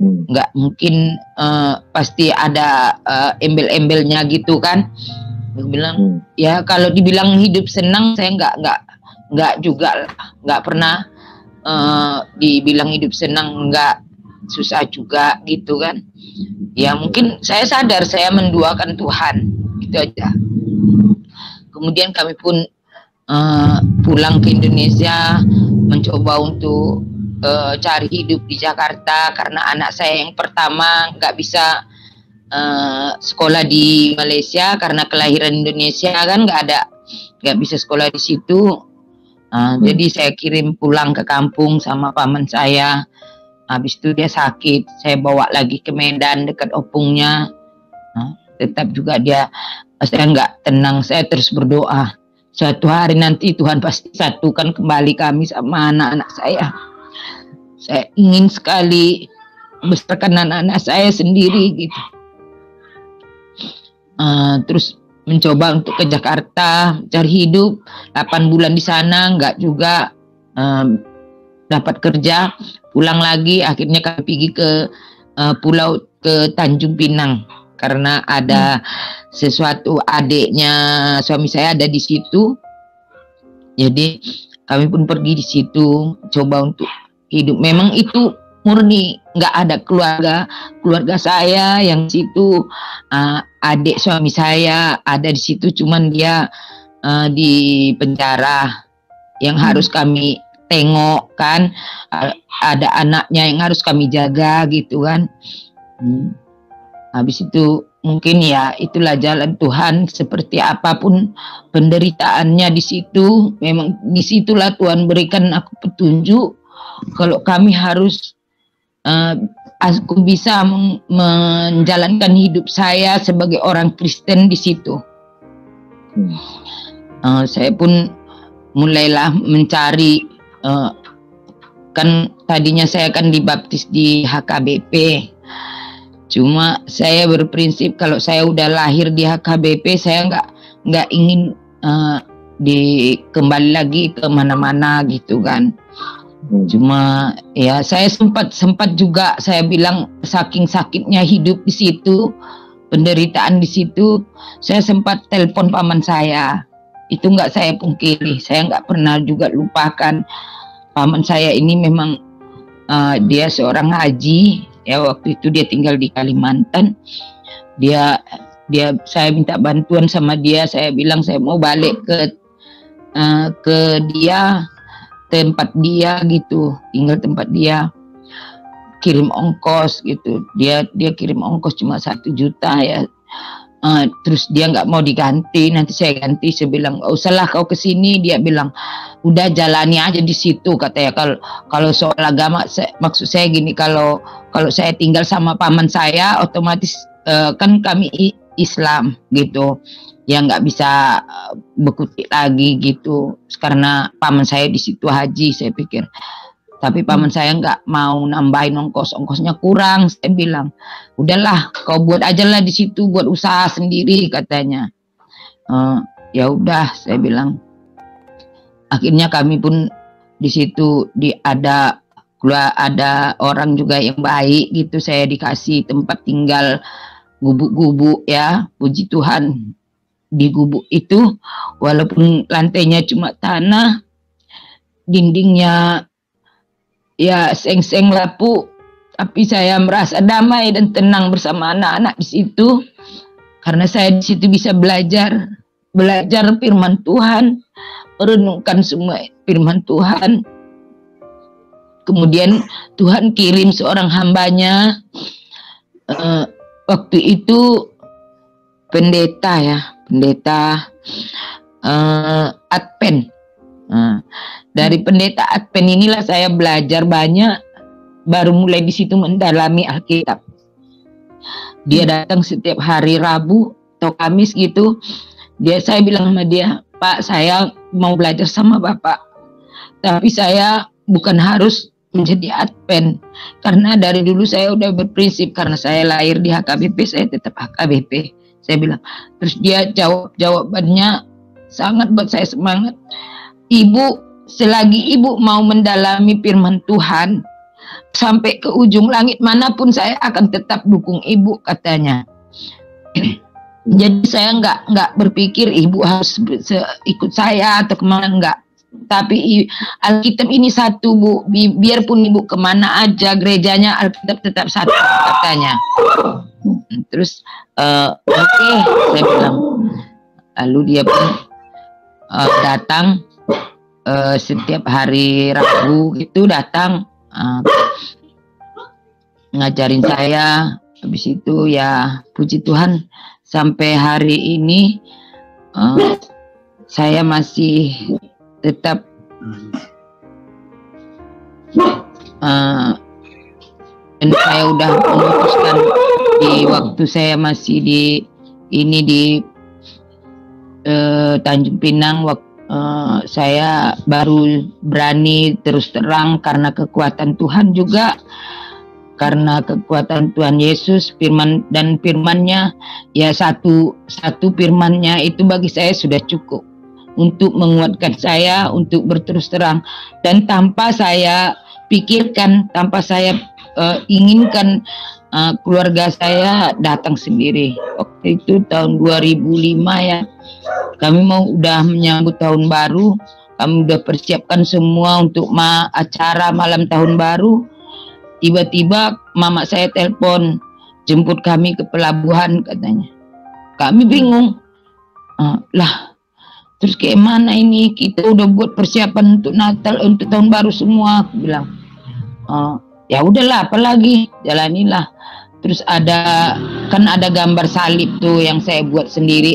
Nggak mungkin pasti ada embel-embelnya gitu kan. Aku bilang ya kalau dibilang hidup senang saya nggak juga lah, nggak pernah dibilang hidup senang, nggak, susah juga gitu kan. Ya mungkin saya sadar saya menduakan Tuhan, itu aja. Kemudian kami pun pulang ke Indonesia, mencoba untuk cari hidup di Jakarta karena anak saya yang pertama nggak bisa sekolah di Malaysia karena kelahiran Indonesia kan, nggak bisa sekolah di situ. Jadi saya kirim pulang ke kampung sama paman saya. Habis itu dia sakit, saya bawa lagi ke Medan dekat opungnya. Tetap juga saya nggak tenang, saya terus berdoa. Suatu hari nanti Tuhan pasti satukan kembali kami sama anak-anak saya. Saya ingin sekali besarkan anak-anak saya sendiri gitu. Terus mencoba untuk ke Jakarta cari hidup, 8 bulan di sana nggak juga dapat kerja. Pulang lagi, akhirnya kami pergi ke pulau, ke Tanjung Pinang karena ada sesuatu, adiknya suami saya ada di situ. Jadi kami pun pergi di situ coba untuk hidup. Memang itu murni nggak ada keluarga saya yang situ. Adik suami saya ada di situ, cuman dia di penjara yang harus kami tengok kan, ada anaknya yang harus kami jaga gitu kan. Habis itu mungkin ya itulah jalan Tuhan, seperti apapun penderitaannya di situ, memang disitulah Tuhan berikan aku petunjuk kalau kami harus aku bisa menjalankan hidup saya sebagai orang Kristen di situ. Saya pun mulailah mencari. Kan tadinya saya kan dibaptis di HKBP, cuma saya berprinsip kalau saya udah lahir di HKBP saya nggak ingin kembali lagi ke mana-mana gitu kan. Cuma ya saya sempat juga saya bilang saking sakitnya hidup di situ, penderitaan di situ, saya sempat telepon paman saya. Itu nggak saya pungkiri, saya nggak pernah juga lupakan. Paman saya ini memang dia seorang haji ya, waktu itu dia tinggal di Kalimantan. Saya minta bantuan sama dia, saya bilang saya mau balik ke dia, tempat dia gitu, tinggal tempat dia, kirim ongkos gitu. Dia kirim ongkos cuma 1 juta ya. Terus dia nggak mau diganti, nanti saya ganti. Saya bilang nggak usahlah kau kesini. Dia bilang udah jalani aja di situ katanya. Kalau soal agama, maksud saya gini, kalau saya tinggal sama paman saya otomatis kan kami Islam gitu ya, nggak bisa berkutik lagi gitu karena paman saya di situ haji. Saya pikir, tapi paman saya nggak mau nambahin ongkosnya kurang. Saya bilang, udahlah kau buat aja lah di situ, buat usaha sendiri katanya. Ya udah, saya bilang. Akhirnya kami pun di situ ada orang juga yang baik gitu. Saya dikasih tempat tinggal, gubuk-gubuk ya, puji Tuhan. Di gubuk itu walaupun lantainya cuma tanah, dindingnya ya seng-seng lapuk, Tapi saya merasa damai dan tenang bersama anak-anak di situ, karena saya di situ bisa belajar firman Tuhan, merenungkan semua firman Tuhan. Kemudian Tuhan kirim seorang hambanya, waktu itu pendeta Advent. Dari pendeta Advent inilah saya belajar banyak, baru mulai di situ mendalami Alkitab. Dia datang setiap hari Rabu atau Kamis gitu. Saya bilang sama dia, Pak, saya mau belajar sama Bapak, tapi saya bukan harus menjadi Advent, karena dari dulu saya udah berprinsip, karena saya lahir di HKBP, saya tetap HKBP. Saya bilang, terus dia jawabannya sangat buat saya semangat. Ibu, selagi ibu mau mendalami firman Tuhan sampai ke ujung langit manapun, saya akan tetap dukung ibu, katanya. Jadi saya nggak berpikir ibu harus ikut saya atau kemana, enggak. Tapi Alkitab ini satu, Bu. Biarpun ibu kemana aja, gerejanya Alkitab tetap satu, katanya. Terus oke, saya bilang. Lalu dia pun datang setiap hari Rabu gitu, datang ngajarin saya. Habis itu ya puji Tuhan, sampai hari ini saya masih tetap dan saya udah memutuskan di waktu saya masih di Tanjung Pinang, saya baru berani terus terang karena kekuatan Tuhan juga, karena kekuatan Tuhan Yesus, firman-Nya ya satu firman-Nya itu bagi saya sudah cukup untuk menguatkan saya untuk berterus terang, dan tanpa saya pikirkan, tanpa saya inginkan, keluarga saya datang sendiri. Waktu itu tahun 2005 ya, kami udah menyambut tahun baru, kami udah persiapkan semua untuk acara malam tahun baru. Tiba-tiba mama saya telepon, jemput kami ke pelabuhan, katanya. Kami bingung, lah terus kayak mana ini, kita udah buat persiapan untuk Natal, untuk tahun baru semua. Aku bilang, ya udahlah, apalagi jalanilah. Terus ada gambar salib tuh yang saya buat sendiri,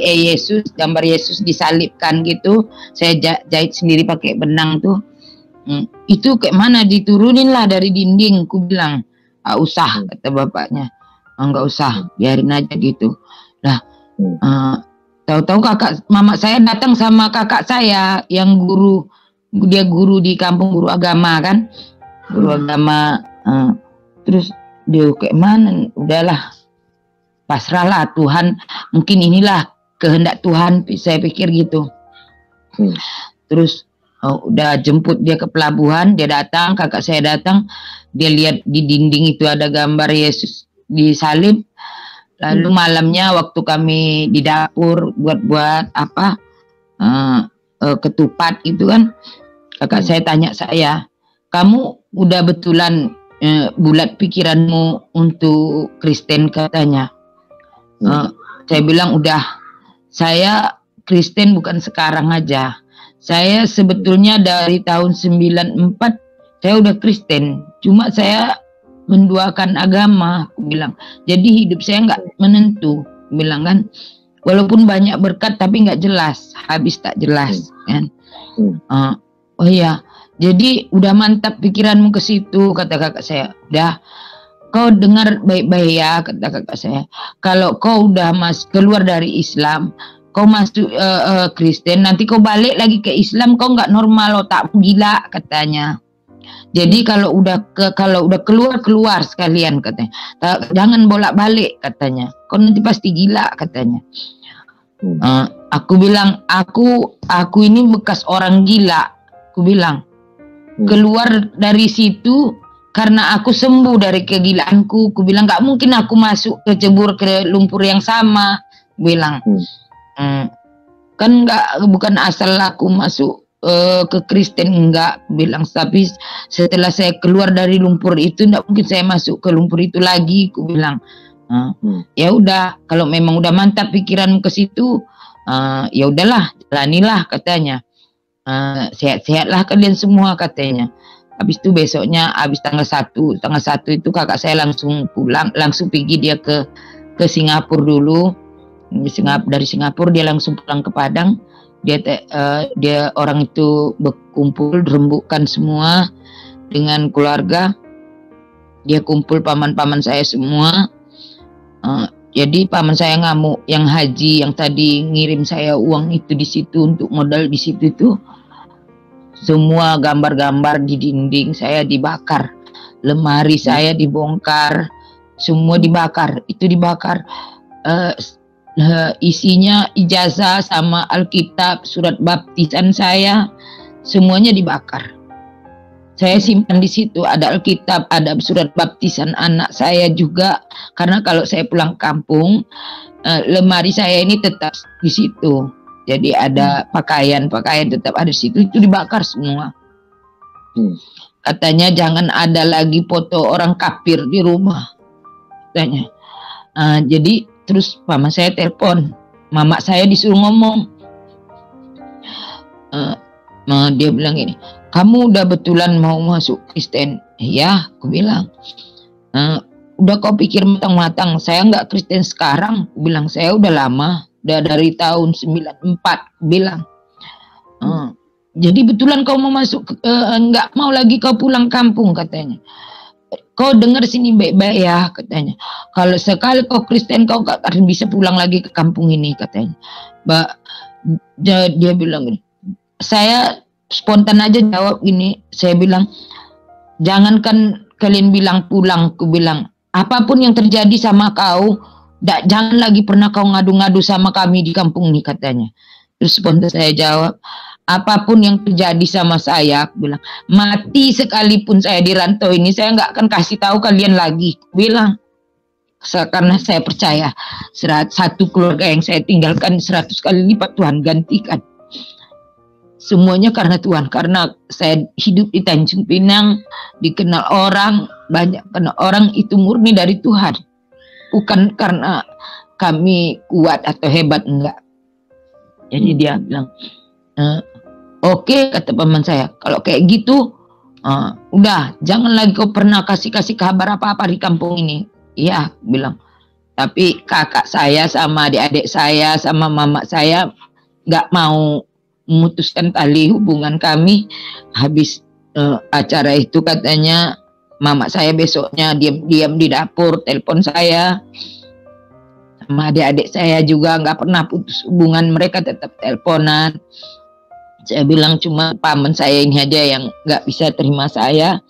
gambar Yesus disalibkan gitu, saya jahit sendiri pakai benang tuh. Itu kayak mana, diturunin lah dari dinding. Aku bilang, usah, kata bapaknya. Enggak usah, biarin aja gitu. Lah, tahu-tahu mama saya datang sama kakak saya yang guru, dia guru di kampung, guru agama kan, guru agama. Terus dia kayak mana, udahlah, pasrahlah Tuhan, mungkin inilah kehendak Tuhan, saya pikir gitu. Terus udah jemput dia ke pelabuhan, dia datang, kakak saya datang, dia lihat di dinding itu ada gambar Yesus disalib. Lalu malamnya waktu kami di dapur buat apa, ketupat itu kan, kakak saya tanya saya, kamu udah betulan bulat pikiranmu untuk Kristen, katanya. Saya bilang udah, saya Kristen bukan sekarang aja. Saya sebetulnya dari tahun 94 saya udah Kristen, cuma saya menduakan agama, aku bilang. Jadi hidup saya nggak menentu, bilang kan. Walaupun banyak berkat tapi nggak jelas, habis tak jelas kan. Oh iya, jadi udah mantap pikiranmu ke situ, kata kakak saya. Udah, kau dengar baik-baik ya, kata kakak saya. Kalau kau udah keluar dari Islam, kau masuk Kristen, nanti kau balik lagi ke Islam, kau nggak normal, otakmu gila, katanya. Jadi kalau udah keluar sekalian, katanya. Jangan bolak-balik, katanya. Kau nanti pasti gila, katanya. Aku bilang, aku ini bekas orang gila. Aku bilang, keluar dari situ karena aku sembuh dari kegilaanku. Aku bilang, nggak mungkin aku masuk kecebur ke lumpur yang sama. Bilang, kan bukan asal aku masuk ke Kristen enggak, bilang. Tapi setelah saya keluar dari lumpur itu enggak mungkin saya masuk ke lumpur itu lagi, aku bilang. Ya udah, kalau memang udah mantap pikiran ke situ, ya udahlah, jalanilah katanya. Sehat-sehatlah kalian semua katanya. Habis itu besoknya, habis tanggal 1 itu kakak saya langsung pulang, langsung pergi dia ke Singapura dulu. Dari Singapura dia langsung pulang ke Padang. Dia orang itu berkumpul, rembukan semua dengan keluarga. Dia kumpul paman-paman saya semua. Jadi paman saya ngamuk, yang haji yang tadi ngirim saya uang itu di situ untuk modal di situ itu, semua gambar-gambar di dinding saya dibakar, lemari saya dibongkar, semua dibakar. Itu dibakar, isinya ijazah sama Alkitab, surat baptisan saya, semuanya dibakar. Saya simpan di situ, ada Alkitab, ada surat baptisan anak saya juga. Karena kalau saya pulang kampung, lemari saya ini tetap di situ. Jadi ada pakaian tetap ada di situ, itu dibakar semua. Katanya jangan ada lagi foto orang kafir di rumah, katanya. Jadi terus mama saya telepon, mama saya disuruh ngomong. Dia bilang gini, kamu udah betulan mau masuk Kristen? Ya, aku bilang. Udah kau pikir matang-matang, saya nggak Kristen sekarang, aku bilang. Saya udah lama, udah dari tahun 94, aku bilang. Jadi betulan kau mau masuk, nggak mau lagi kau pulang kampung, katanya. Kau dengar sini baik-baik ya, katanya. Kalau sekali kau Kristen, kau gak akan bisa pulang lagi ke kampung ini, katanya. Dia bilang gini, saya spontan aja jawab gini, saya bilang, jangankan kalian bilang pulang, aku bilang, apapun yang terjadi sama kau, jangan lagi pernah kau ngadu-ngadu sama kami di kampung ini, katanya. Terus spontan saya jawab, apapun yang terjadi sama saya, aku bilang, mati sekalipun saya di rantau ini, saya nggak akan kasih tahu kalian lagi, aku bilang. Karena saya percaya satu keluarga yang saya tinggalkan 100 kali lipat Tuhan gantikan. Semuanya karena Tuhan, karena saya hidup di Tanjung Pinang, dikenal orang, banyak kenal orang, itu murni dari Tuhan. Bukan karena kami kuat atau hebat, enggak. Jadi dia bilang, oke, kata paman saya, kalau kayak gitu, udah, jangan lagi kau pernah kasih kabar apa-apa di kampung ini. Iya, bilang. Tapi kakak saya sama adik-adik saya sama mama saya nggak mau memutuskan tali hubungan kami. Habis acara itu katanya mama saya besoknya diam-diam di dapur telepon saya. Sama adik-adik saya juga nggak pernah putus hubungan, mereka tetap teleponan. Saya bilang cuma paman saya ini aja yang nggak bisa terima saya.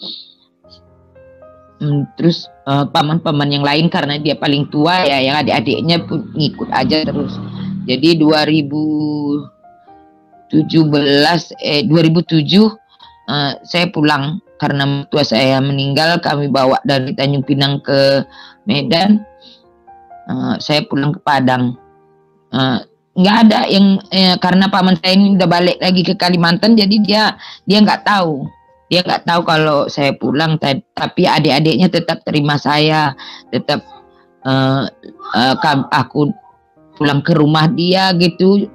Terus paman-paman yang lain karena dia paling tua ya, yang adik-adiknya pun ngikut aja terus. Jadi 2007 saya pulang karena mertua saya meninggal, kami bawa dari Tanjung Pinang ke Medan. Saya pulang ke Padang. Nggak ada yang karena paman saya ini udah balik lagi ke Kalimantan, jadi dia nggak tahu. Dia nggak tahu kalau saya pulang, tapi adik-adiknya tetap terima saya, tetap aku pulang ke rumah dia gitu,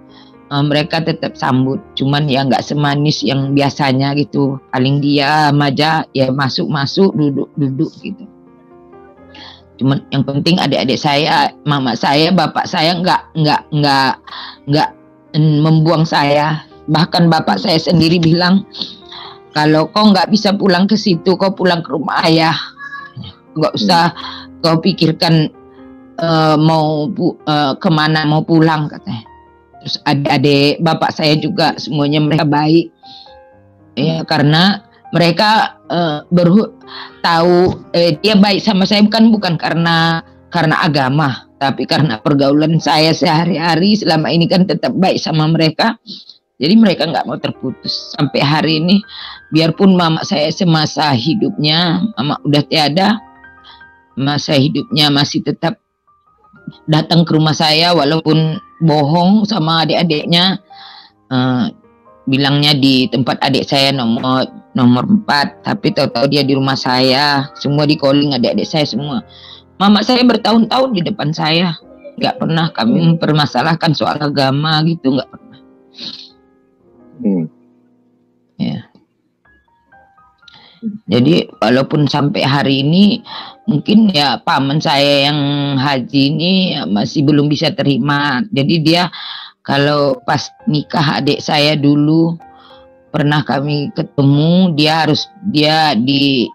mereka tetap sambut. Cuman ya nggak semanis yang biasanya gitu, paling diam aja, ya masuk duduk gitu. Cuman yang penting adik-adik saya, mama saya, bapak saya nggak membuang saya. Bahkan bapak saya sendiri bilang, kalau kau nggak bisa pulang ke situ, kau pulang ke rumah ayah. Nggak usah kau pikirkan kemana mau pulang, katanya. Terus adik-adik bapak saya juga semuanya mereka baik. Ya, karena mereka tahu dia baik sama saya bukan karena agama, tapi karena pergaulan saya sehari-hari selama ini kan tetap baik sama mereka. Jadi mereka nggak mau terputus sampai hari ini. Biarpun mama saya semasa hidupnya, mama udah tiada, masa hidupnya masih tetap datang ke rumah saya walaupun bohong sama adik-adiknya. bilangnya di tempat adik saya nomor 4, tapi tahu-tahu dia di rumah saya. Semua di calling adik-adik saya semua. Mama saya bertahun-tahun di depan saya, nggak pernah kami mempermasalahkan soal agama gitu, nggak pernah. Ya. Jadi walaupun sampai hari ini mungkin ya paman saya yang haji ini ya masih belum bisa terima. Jadi dia kalau pas nikah adik saya dulu pernah kami ketemu, dia di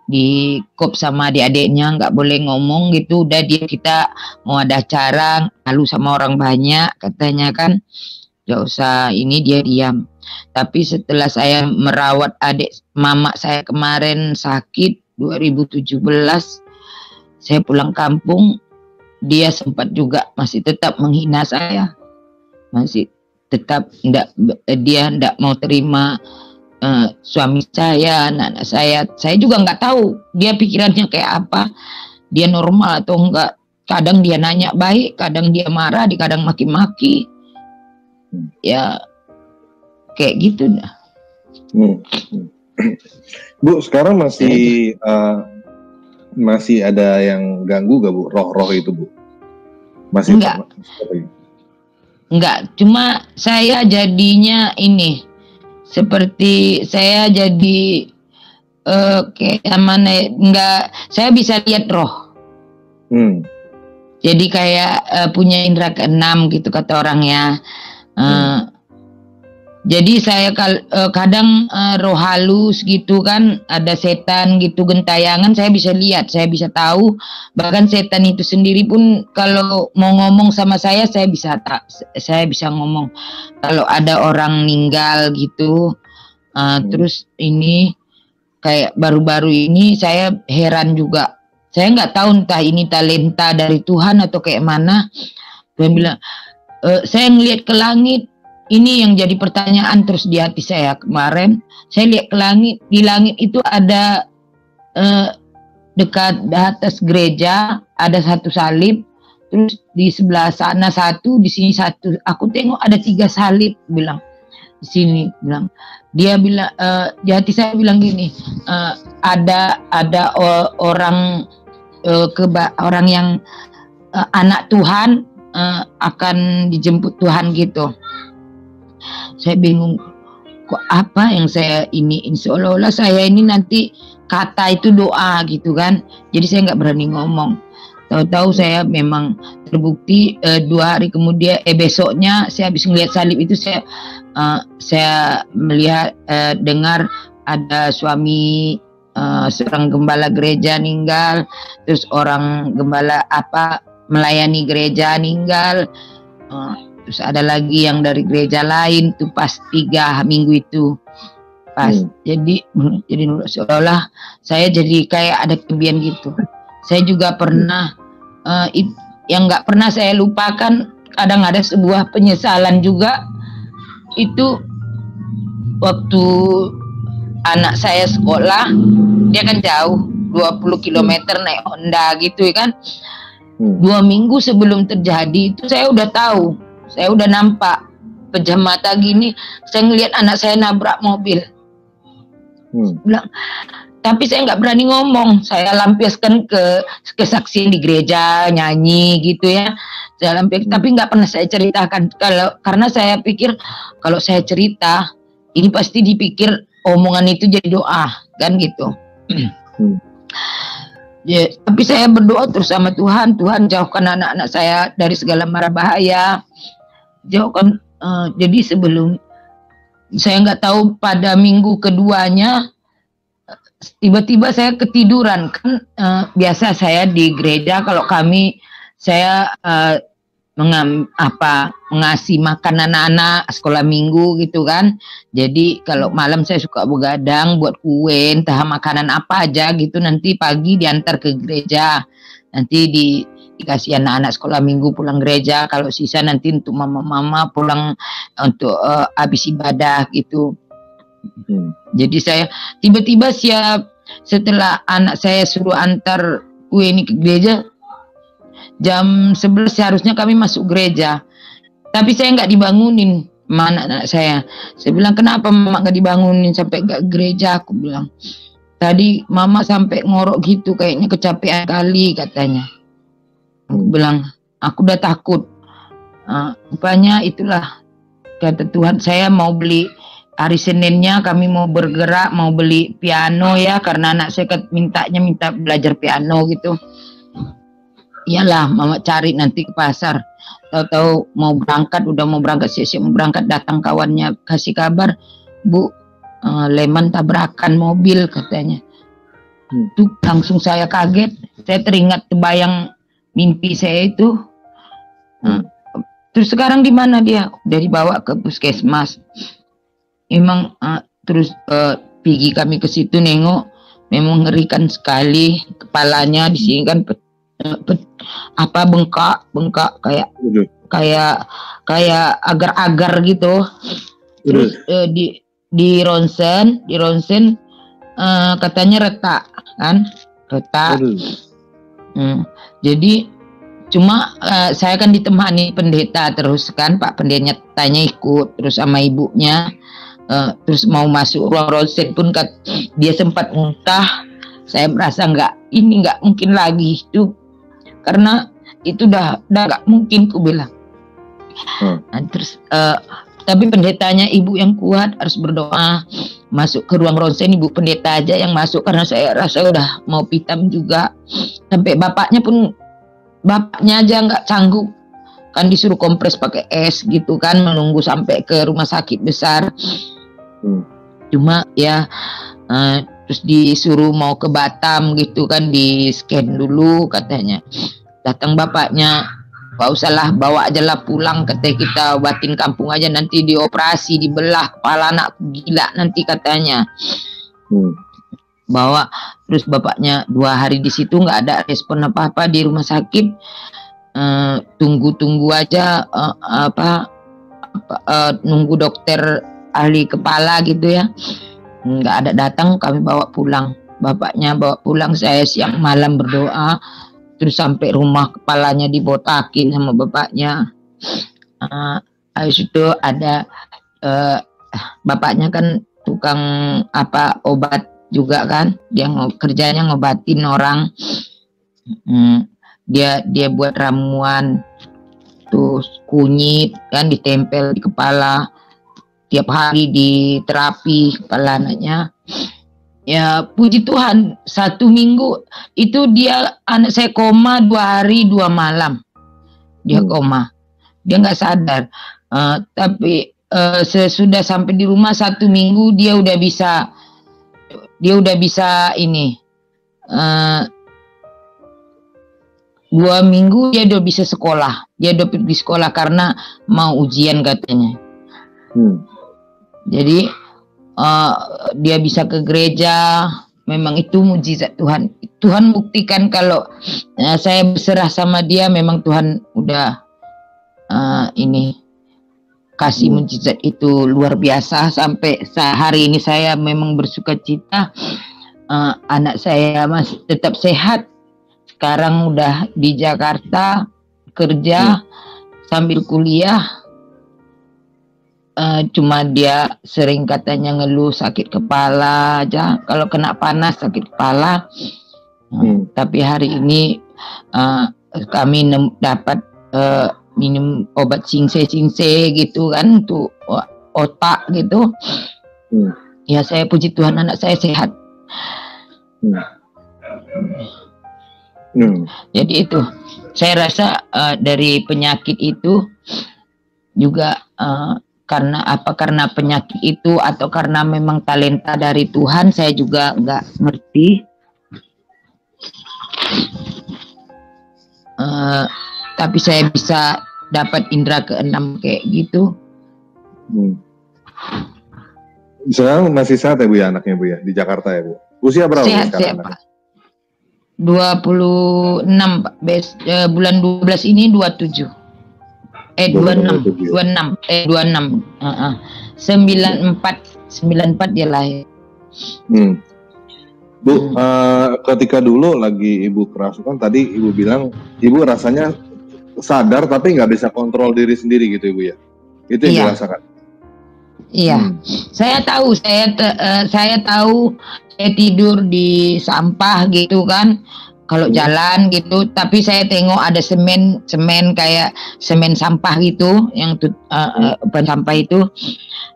kop sama adik-adiknya, nggak boleh ngomong gitu. Udah kita mau ada acara lalu sama orang banyak katanya kan, nggak usah ini, dia diam. Tapi setelah saya merawat adik mama saya kemarin sakit 2017, saya pulang kampung, dia sempat juga masih tetap menghina saya, masih tetap dia enggak mau terima suami saya, anak-anak saya. Saya juga nggak tahu dia pikirannya kayak apa, dia normal atau enggak. Kadang dia nanya baik, kadang dia marah, kadang maki-maki, ya kayak gitu dah. Bu, sekarang masih ada yang ganggu gak Bu, roh-roh itu Bu? Masih enggak, cuma saya jadinya ini seperti saya jadi kayak mana ya, enggak, saya bisa lihat roh. Jadi kayak punya indera keenam gitu kata orangnya. Jadi saya kadang roh halus gitu kan, ada setan gitu gentayangan, saya bisa lihat, saya bisa tahu. Bahkan setan itu sendiri pun kalau mau ngomong sama saya bisa ngomong. Kalau ada orang meninggal gitu, terus ini kayak baru-baru ini saya heran juga. Saya nggak tahu entah ini talenta dari Tuhan atau kayak mana. Tuhan bilang, saya ngelihat ke langit. Ini yang jadi pertanyaan terus di hati saya kemarin. Saya lihat ke langit, di langit itu ada dekat atas gereja ada satu salib, terus di sebelah sana satu, di sini satu. Aku tengok ada 3 salib, bilang di sini, bilang. Dia bilang di hati saya bilang gini, ada orang orang yang anak Tuhan akan dijemput Tuhan gitu. Saya bingung, kok apa yang saya ini seolah-olah saya ini nanti kata itu doa gitu kan. Jadi saya nggak berani ngomong. Tahu-tahu saya memang terbukti 2 hari kemudian, besoknya saya habis melihat salib itu saya melihat dengar ada suami seorang gembala gereja meninggal, terus orang gembala melayani gereja meninggal. Terus ada lagi yang dari gereja lain tuh pas 3 minggu itu pas. Jadi seolah-olah saya jadi kayak ada kebiasaan gitu. Saya juga pernah yang nggak pernah saya lupakan, kadang ada sebuah penyesalan juga. Itu waktu anak saya sekolah, dia kan jauh 20 km naik Honda gitu kan. 2 minggu sebelum terjadi itu saya udah tahu. Saya udah nampak pejam mata gini, saya ngelihat anak saya nabrak mobil. Bilang, tapi saya nggak berani ngomong. Saya lampiaskan ke kesaksian di gereja, nyanyi gitu ya. Saya lampiaskan, tapi nggak pernah saya ceritakan. Karena saya pikir kalau saya cerita, ini pasti dipikir omongan itu jadi doa, kan gitu. Ya, tapi saya berdoa terus sama Tuhan. Tuhan jauhkan anak-anak saya dari segala mara bahaya. Jauhkan. Jadi sebelum saya nggak tahu pada minggu keduanya tiba-tiba saya ketiduran kan. Biasa saya di gereja kalau saya mengasih makan anak-anak sekolah minggu gitu kan. Jadi kalau malam saya suka begadang buat kue, entah makanan apa aja gitu, nanti pagi diantar ke gereja, nanti dikasih anak-anak sekolah minggu pulang gereja, kalau sisa nanti untuk mama-mama pulang untuk habis ibadah gitu. Jadi saya tiba-tiba siap setelah anak saya suruh antar kue ini ke gereja, jam 11 seharusnya kami masuk gereja, tapi saya nggak dibangunin. sama anak-anak saya. Saya bilang, kenapa mama gak dibangunin sampai gak gereja? Aku bilang, tadi mama sampai ngorok gitu, kayaknya kecapean kali katanya. Aku bilang, aku udah takut. Rupanya itulah kata Tuhan, saya mau beli hari Seninnya, kami mau bergerak, mau beli piano ya, karena anak saya minta belajar piano gitu. Iyalah, mama cari nanti ke pasar. Tahu-tahu mau berangkat, udah mau berangkat, siap-siap mau berangkat, datang kawannya kasih kabar, Bu, Leman tabrakan mobil katanya. Tuh langsung saya kaget, saya teringat terbayang mimpi saya itu. Terus sekarang di mana dia? Udah dibawa ke puskesmas. Emang terus pergi kami ke situ nengok, memang ngerikan sekali, kepalanya di sini kan bengkak kayak agar-agar gitu. Terus di ronsen katanya retak kan, retak. Jadi cuma saya kan ditemani pendeta terus kan, Pak pendetanya ikut terus sama ibunya. Terus mau masuk ruang ronsen pun dia sempat muntah. Saya merasa nggak mungkin lagi itu, karena itu udah nggak mungkin, ku bilang. Nah, terus tapi pendetanya ibu yang kuat, harus berdoa. Masuk ke ruang ronsen ibu pendeta aja yang masuk, karena saya rasa udah mau pitam juga. Sampai bapaknya aja nggak sanggup, kan disuruh kompres pakai es gitu kan, menunggu sampai ke rumah sakit besar. Cuma ya terus disuruh mau ke Batam gitu kan, di scan dulu katanya. Datang bapaknya, gak usahlah, bawa aja lah pulang, katanya, kita obatin kampung aja, nanti dioperasi, dibelah kepala anak gila nanti katanya. Bawa, terus bapaknya 2 hari di situ nggak ada respon apa-apa di rumah sakit. Tunggu aja nunggu dokter ahli kepala gitu ya, nggak ada datang, kami bawa pulang. Bapaknya bawa pulang, saya siang malam berdoa, terus sampai rumah kepalanya dibotakin sama bapaknya. Habis itu ada bapaknya kan tukang obat juga kan, dia kerjanya ngobatin orang. Dia buat ramuan, terus kunyit kan ditempel di kepala, tiap hari di terapi kepala anaknya. Ya puji Tuhan, 1 minggu itu anak saya koma 2 hari 2 malam, dia koma, dia nggak sadar. Tapi sesudah sampai di rumah 1 minggu dia udah bisa ini. 2 minggu dia udah bisa sekolah, dia udah pergi sekolah karena mau ujian katanya. Jadi dia bisa ke gereja. Memang itu mujizat Tuhan. Tuhan buktikan kalau saya berserah sama dia, memang Tuhan udah kasih mujizat itu luar biasa. Sampai hari ini saya memang bersukacita. Anak saya masih tetap sehat. Sekarang udah di Jakarta kerja sambil kuliah. Cuma dia sering katanya ngeluh sakit kepala aja, kalau kena panas sakit kepala. Tapi hari ini kami dapat minum obat singse gitu kan, untuk otak gitu. Ya saya puji Tuhan, anak saya sehat. Jadi itu saya rasa dari penyakit itu juga karena penyakit itu atau karena memang talenta dari Tuhan, saya juga nggak ngerti. Tapi saya bisa dapat indera ke-6 kayak gitu. Sekarang masih sehat ya Bu ya, anaknya Bu ya, di Jakarta ya Bu? Usia berapa sehat, sekarang? Pak. 26 Pak. Bulan 12 ini 27. 26 94 dia lahir. Bu, ketika dulu lagi Ibu kerasukan, tadi Ibu bilang Ibu rasanya sadar tapi nggak bisa kontrol diri sendiri gitu Ibu ya? Itu yang dirasakan? Iya, saya tahu, saya tahu, saya tidur di sampah gitu kan, kalau jalan gitu, tapi saya tengok ada semen kayak semen sampah gitu, yang ban sampah itu,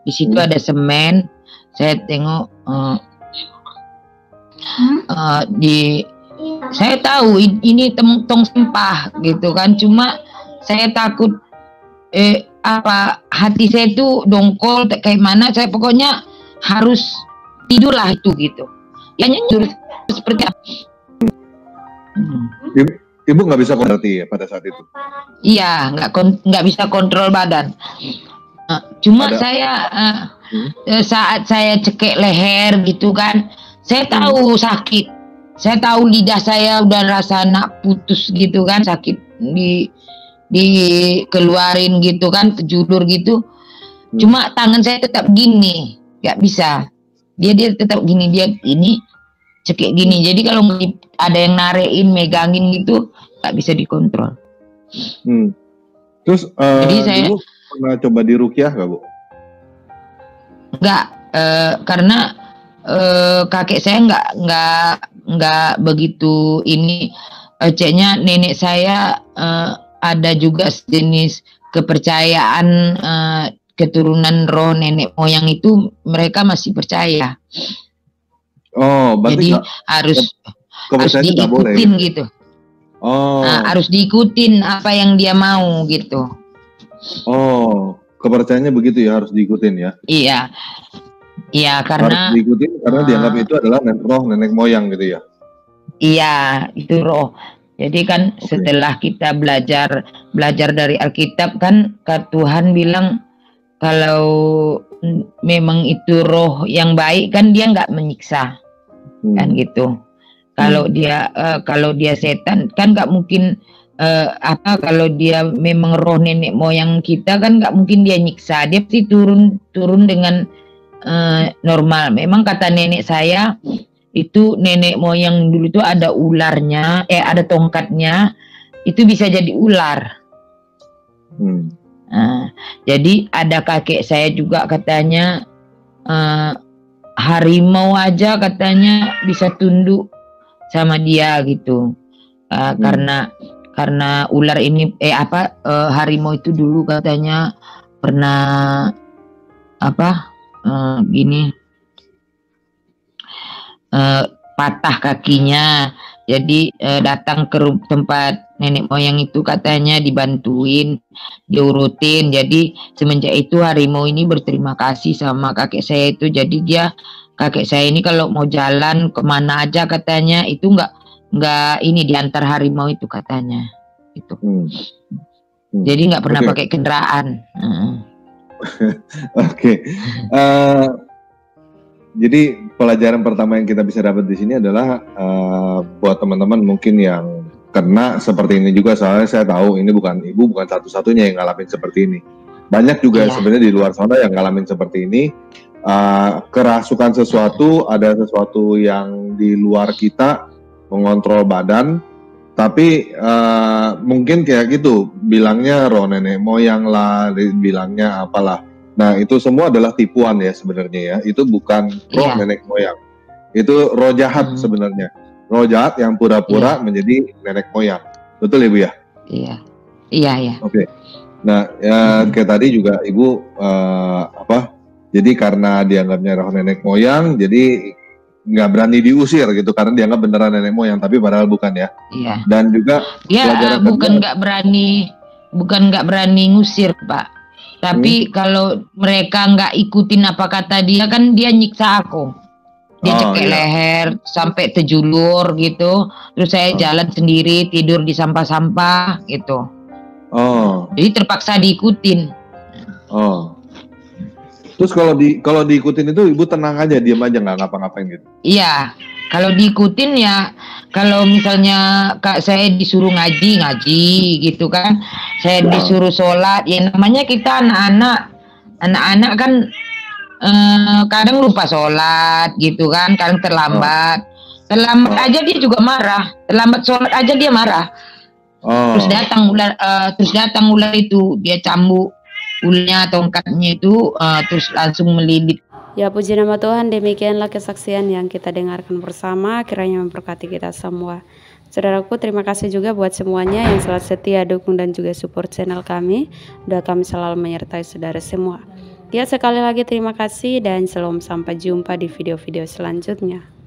di situ ada semen, saya tengok saya tahu ini tong sampah gitu kan, cuma saya takut hati saya itu dongkol kayak mana, saya pokoknya harus tidur lah itu gitu. Ya nyuruh seperti apa. Ibu nggak bisa kontrol ya pada saat itu? Iya, nggak bisa kontrol badan. Cuma saya saat saya cekek leher gitu kan, saya tahu sakit. Saya tahu lidah saya udah rasa nak putus gitu kan, sakit dikeluarin gitu kan, kejulur gitu. Cuma tangan saya tetap gini, nggak bisa. Dia tetap gini, dia ini cekik gini. Jadi kalau ada yang narein, megangin gitu, nggak bisa dikontrol. Terus jadi saya dulu pernah coba diruqyah nggak, Bu? Nggak, karena kakek saya nggak begitu ini. Ceknya nenek saya ada juga sejenis kepercayaan keturunan roh nenek moyang itu, mereka masih percaya. Oh, berarti jadi harus diikutin gitu. Harus diikutin apa yang dia mau gitu. Oh, kepercayaannya begitu ya, harus diikutin ya? Iya, karena harus diikutin karena dianggap itu adalah roh nenek moyang gitu ya? Iya, itu roh. Jadi kan setelah kita belajar dari Alkitab kan, Tuhan bilang kalau memang itu roh yang baik kan dia nggak menyiksa, kan gitu. Kalau dia setan kan nggak mungkin kalau dia memang roh nenek moyang kita kan nggak mungkin dia nyiksa, dia pasti turun dengan normal. Memang kata nenek saya, itu nenek moyang dulu itu ada ularnya, ada tongkatnya, itu bisa jadi ular. Jadi ada kakek saya juga katanya harimau aja katanya bisa tunduk sama dia gitu. Karena ular ini harimau itu dulu katanya pernah patah kakinya, jadi datang ke tempat nenek moyang itu katanya dibantuin, diurutin. Jadi semenjak itu harimau ini berterima kasih sama kakek saya itu. Jadi kakek saya ini kalau mau jalan kemana aja katanya itu nggak ini diantar harimau itu katanya itu. Jadi nggak pernah pakai kendaraan. Jadi pelajaran pertama yang kita bisa dapat di sini adalah buat teman-teman mungkin yang kena seperti ini juga, soalnya saya tahu ini ibu bukan satu-satunya yang ngalamin seperti ini. Banyak juga sebenarnya di luar sana yang ngalamin seperti ini. Kerasukan sesuatu, ada sesuatu yang di luar kita mengontrol badan, tapi mungkin kayak gitu bilangnya roh nenek moyang lah, bilangnya apalah. Nah, itu semua adalah tipuan ya sebenarnya ya. Itu bukan roh nenek moyang. Itu roh jahat sebenarnya. Roh jahat yang pura-pura menjadi nenek moyang. Betul Ibu ya? Iya. Oke. Nah, kayak tadi juga Ibu jadi karena dianggapnya roh nenek moyang, jadi nggak berani diusir gitu karena dianggap beneran nenek moyang, tapi padahal bukan ya. Iya. Dan juga bukan nggak berani ngusir, Pak. Tapi kalau mereka nggak ikutin apa kata dia, kan dia nyiksa aku. Dia cekek leher sampai terjulur gitu. Terus saya jalan sendiri, tidur di sampah-sampah gitu. Jadi terpaksa diikutin. Terus kalau diikutin itu Ibu tenang aja, diam aja, nggak ngapa-ngapain gitu? Iya, kalau diikutin ya, kalau misalnya saya disuruh ngaji gitu kan, saya disuruh sholat, ya namanya kita anak-anak kan kadang lupa sholat gitu kan, kadang terlambat aja dia juga marah, terlambat sholat aja dia marah. Terus datang ular itu, dia cambuk ulnya tongkatnya itu terus langsung melilit. Ya puji nama Tuhan, demikianlah kesaksian yang kita dengarkan bersama, kiranya memberkati kita semua. Saudaraku, terima kasih juga buat semuanya yang selalu setia dukung dan juga support channel kami. Doa kami selalu menyertai saudara semua. Ya sekali lagi terima kasih dan shalom, sampai jumpa di video-video selanjutnya.